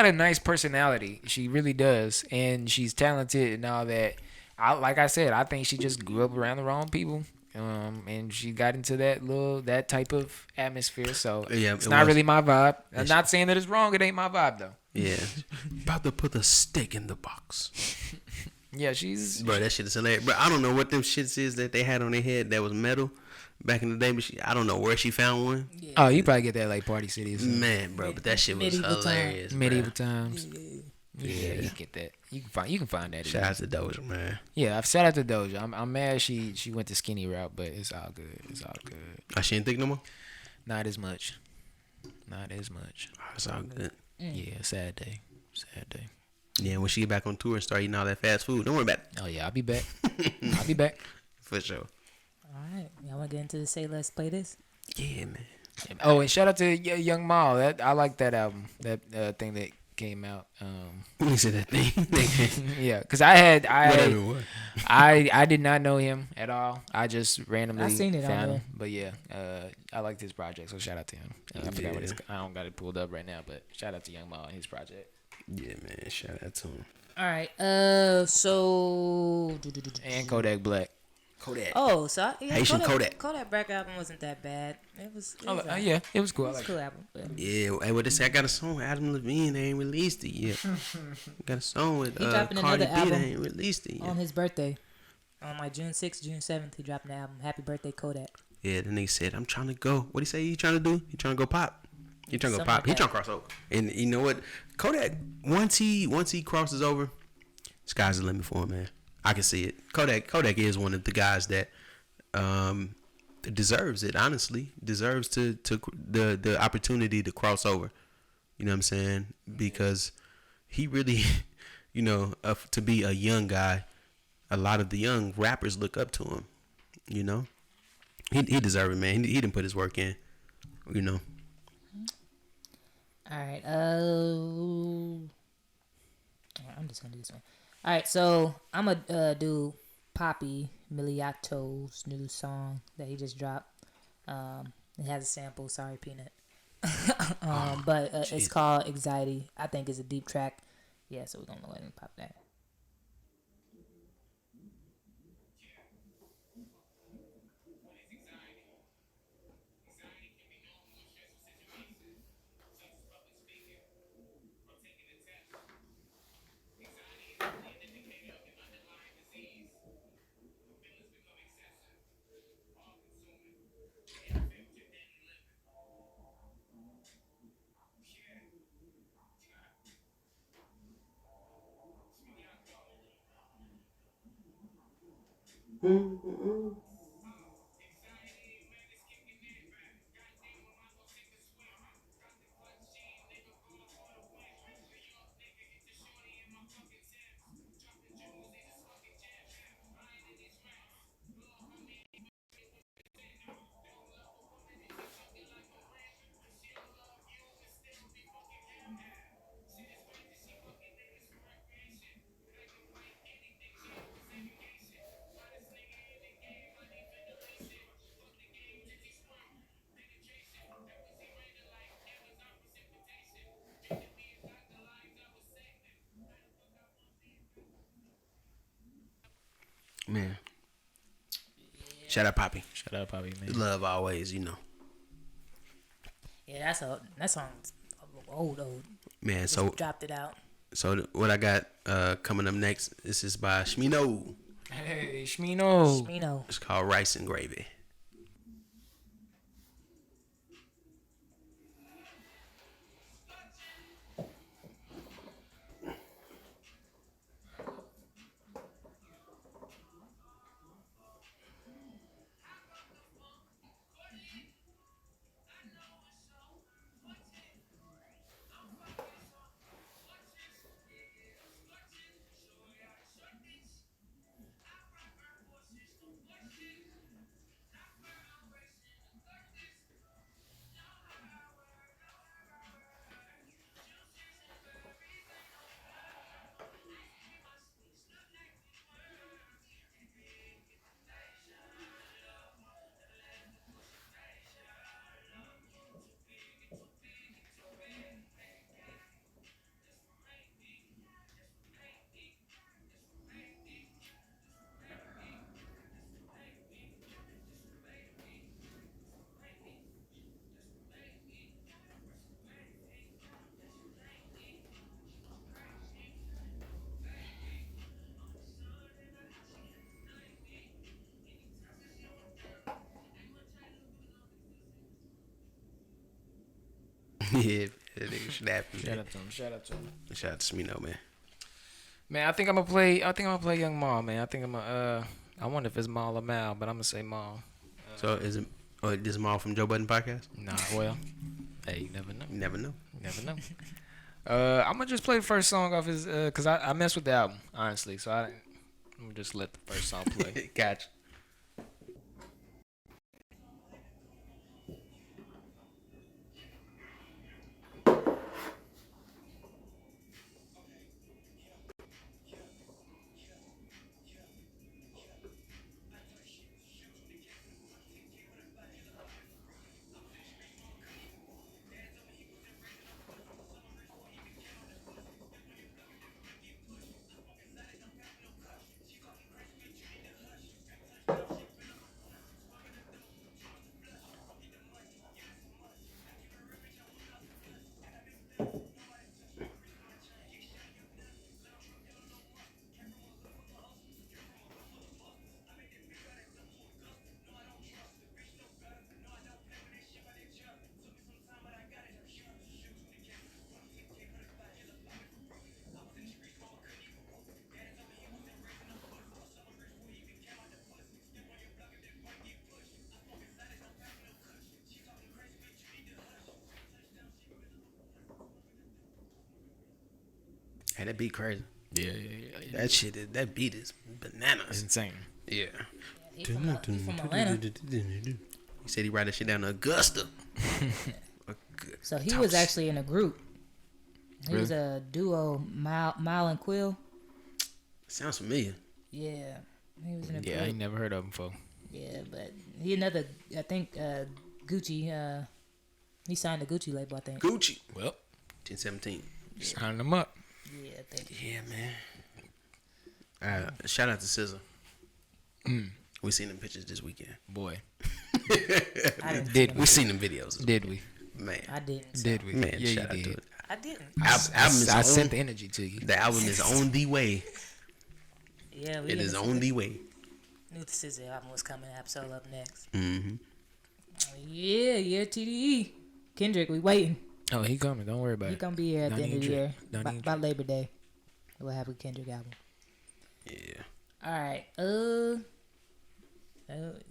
a nice personality. She really does, and she's talented and all that. Like I said, I think she just grew up around the wrong people, and she got into that type of atmosphere. So Yeah, it's it not was. really my vibe. I'm It's- not saying that it's wrong. It ain't my vibe though. Yeah, about to put the stick in the box. Yeah, she's Bro, that shit is hilarious. Bro, I don't know what them shits is that they had on their head that was metal back in the day, but I don't know where she found one. Oh, you probably get that like Party City or something. Man, bro, but that shit was Medieval time. hilarious. Bro. Medieval times. Yeah. Yeah, you get that. You can find that. Shout out to Doja, man. Yeah, I've shout out to Doja. I'm mad she went the skinny route, but it's all good. It's all good. She ain't think no more? Not as much. Not as much. Oh, it's all good. Yeah, sad day. Sad day. Yeah, when she get back on tour and start eating all that fast food, don't worry about it. Oh yeah, I'll be back. I'll be back. For sure. All right, y'all want to get into the Say Let's Play This? Yeah, man. Oh, and shout out to Young Mal. I like that album. That thing that came out. Let me say that thing. Yeah, cause Whatever it was. I did not know him at all. I just randomly I seen it on found there. him. But yeah, I liked his project, so shout out to him. I forgot what I don't got it pulled up right now, but shout out to Young Mal and his project. Yeah, man. Shout out to him. All right. So. And Kodak Black. Kodak. Oh, so Haitian Kodak. Kodak Black album wasn't that bad. It was. It was alright. Yeah, it was cool. I It was a like cool album. But Yeah, hey, what they say? I got a song with Adam Levine. They ain't released it yet. Got a song with He dropping Cardi another B. album They ain't released it yet. on his birthday, on like June 6th, June 7th, he dropped an album. Happy birthday, Kodak. Yeah, then they said, I'm trying to go. What he say he trying to do? He trying to go pop. He trying to go Something pop. like He that. trying to cross over. And you know what? Kodak, once he crosses over, sky's the limit for him, man. I can see it. Kodak is one of the guys that deserves it, honestly. Deserves to the opportunity to cross over. You know what I'm saying? Because he really, you know, to be a young guy, a lot of the young rappers look up to him. You know? He deserved it, man. He didn't put his work in. You know. All right. I'm just gonna do this one. All right. So I'm gonna do Poppy Miliato's new song that he just dropped. It has a sample. Sorry, Peanut. But it's called Anxiety. I think it's a deep track. Yeah. So we're gonna go ahead and pop that. Man. Shout out Poppy. Shout out Poppy, man. Love always, you know. Yeah, that song's old. Man, Just so dropped it out. what I got coming up next, this is by Shmino. Hey, Shmino. Smino. It's called Rice and Gravy. Yeah, that nigga snappy. Shout out to him. Shout out to him. Shout out to Smino, man. Man, I think I'm gonna play Young Maul, man. I think I'm gonna. I wonder if it's Maul or Mal, but I'm gonna say Maul. So is it? Oh, this Maul from Joe Budden podcast? Nah, well, hey, you never know. You never know. You never know. I'm gonna just play the first song off his, cause I messed with the album honestly, so I'm gonna just let the first song play. Gotcha. Hey, that beat crazy. Yeah. That shit is, that beat is It's bananas. insane. Yeah. He from Atlanta. He said he write that shit down to Augusta. So he was actually in a group. He Really? was a duo, Mile and Quill. Sounds familiar. Yeah, he was in a Yeah, I group. ain't never heard of him before. Yeah, but he another. I think Gucci. He signed the Gucci label. I think. Gucci. Well, 1017. sign him up. Yeah, I think. Yeah, man. Shout out to SZA. We seen them pictures this weekend. Boy, I didn't. Did see We seen them videos. did we? Man. I didn't. Did we? Man, Yeah, shout out you to did. it. I didn't. Album is I on, sent the energy to you. the album is on the way. Yeah, we It is didn't. on the way. Knew the SZA album was coming. Absol up next. Mm-hmm. Yeah, TDE. Kendrick, we waiting. Oh, he coming. Don't worry about He it. gonna be here at Don't the end of the even year. Don't even By Labor Day. We'll have a Kendrick album. Yeah. All right.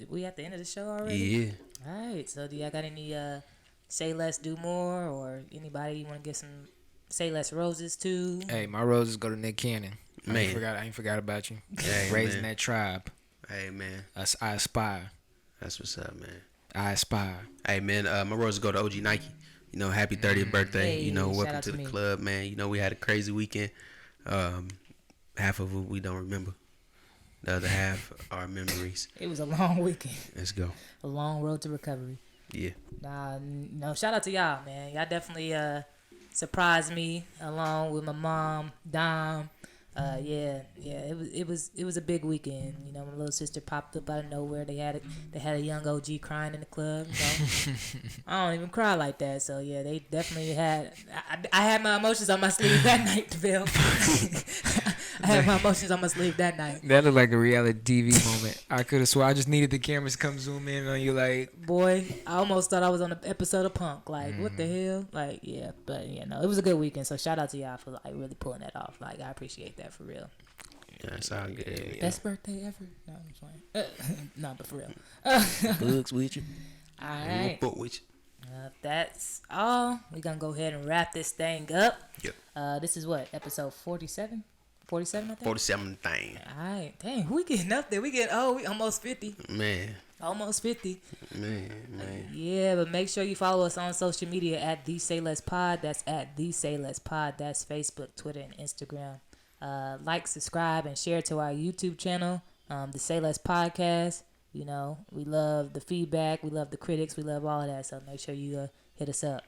We at the end of the show already? Yeah. All right. So do y'all got any say less, do more, or anybody you want to get some say less roses to? Hey, my roses go to Nick Cannon. I Man. ain't forgot about you. Hey, Raising man. that tribe. Hey, man. I aspire. That's what's up, man. I aspire. Hey, man. My roses go to OG Nike. You know, happy 30th birthday. Hey, you know, shout welcome out to to the me. club, man. You know, we had a crazy weekend. Half of it we don't remember. The other half are memories. It was a long weekend. Let's go. A long road to recovery. Yeah. No, shout out to y'all, man. Y'all definitely surprised me along with my mom, Dom. It was a big weekend. You know, my little sister popped up out of nowhere. They had a young OG crying in the club. You know? I don't even cry like that. So yeah, they definitely had. I had my emotions on my sleeve that night, Davell. I had my emotions on my sleeve that night. That looked like a reality TV moment. I could have swore I just needed the cameras to come zoom in on you, like. Boy, I almost thought I was on an episode of Punk. Like, what the hell? Like, yeah, but you know, it was a good weekend. So shout out to y'all for like really pulling that off. Like, I appreciate that for real. Yeah, it's all good. Yeah. Best birthday ever? No, I'm just playing. No, but for real. Bugs with you. All I'm right. gonna fuck with you. That's all. We're going to go ahead and wrap this thing up. Yep. This is what? Episode 47? 47, I think? 47 thing. All right. Dang, we getting up there. We almost 50. Man. Almost 50. Man. Yeah, but make sure you follow us on social media at The Say Less Pod. That's at The Say Less Pod. That's Facebook, Twitter, and Instagram. Like, subscribe, and share to our YouTube channel, The Say Less Podcast. You know, we love the feedback. We love the critics. We love all of that. So make sure you hit us up.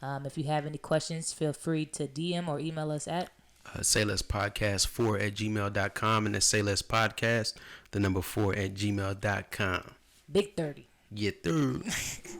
If you have any questions, feel free to DM or email us at saylesspodcast4@gmail.com, and that's saylesspodcast, the number 4 at gmail.com. Big 30. Get through.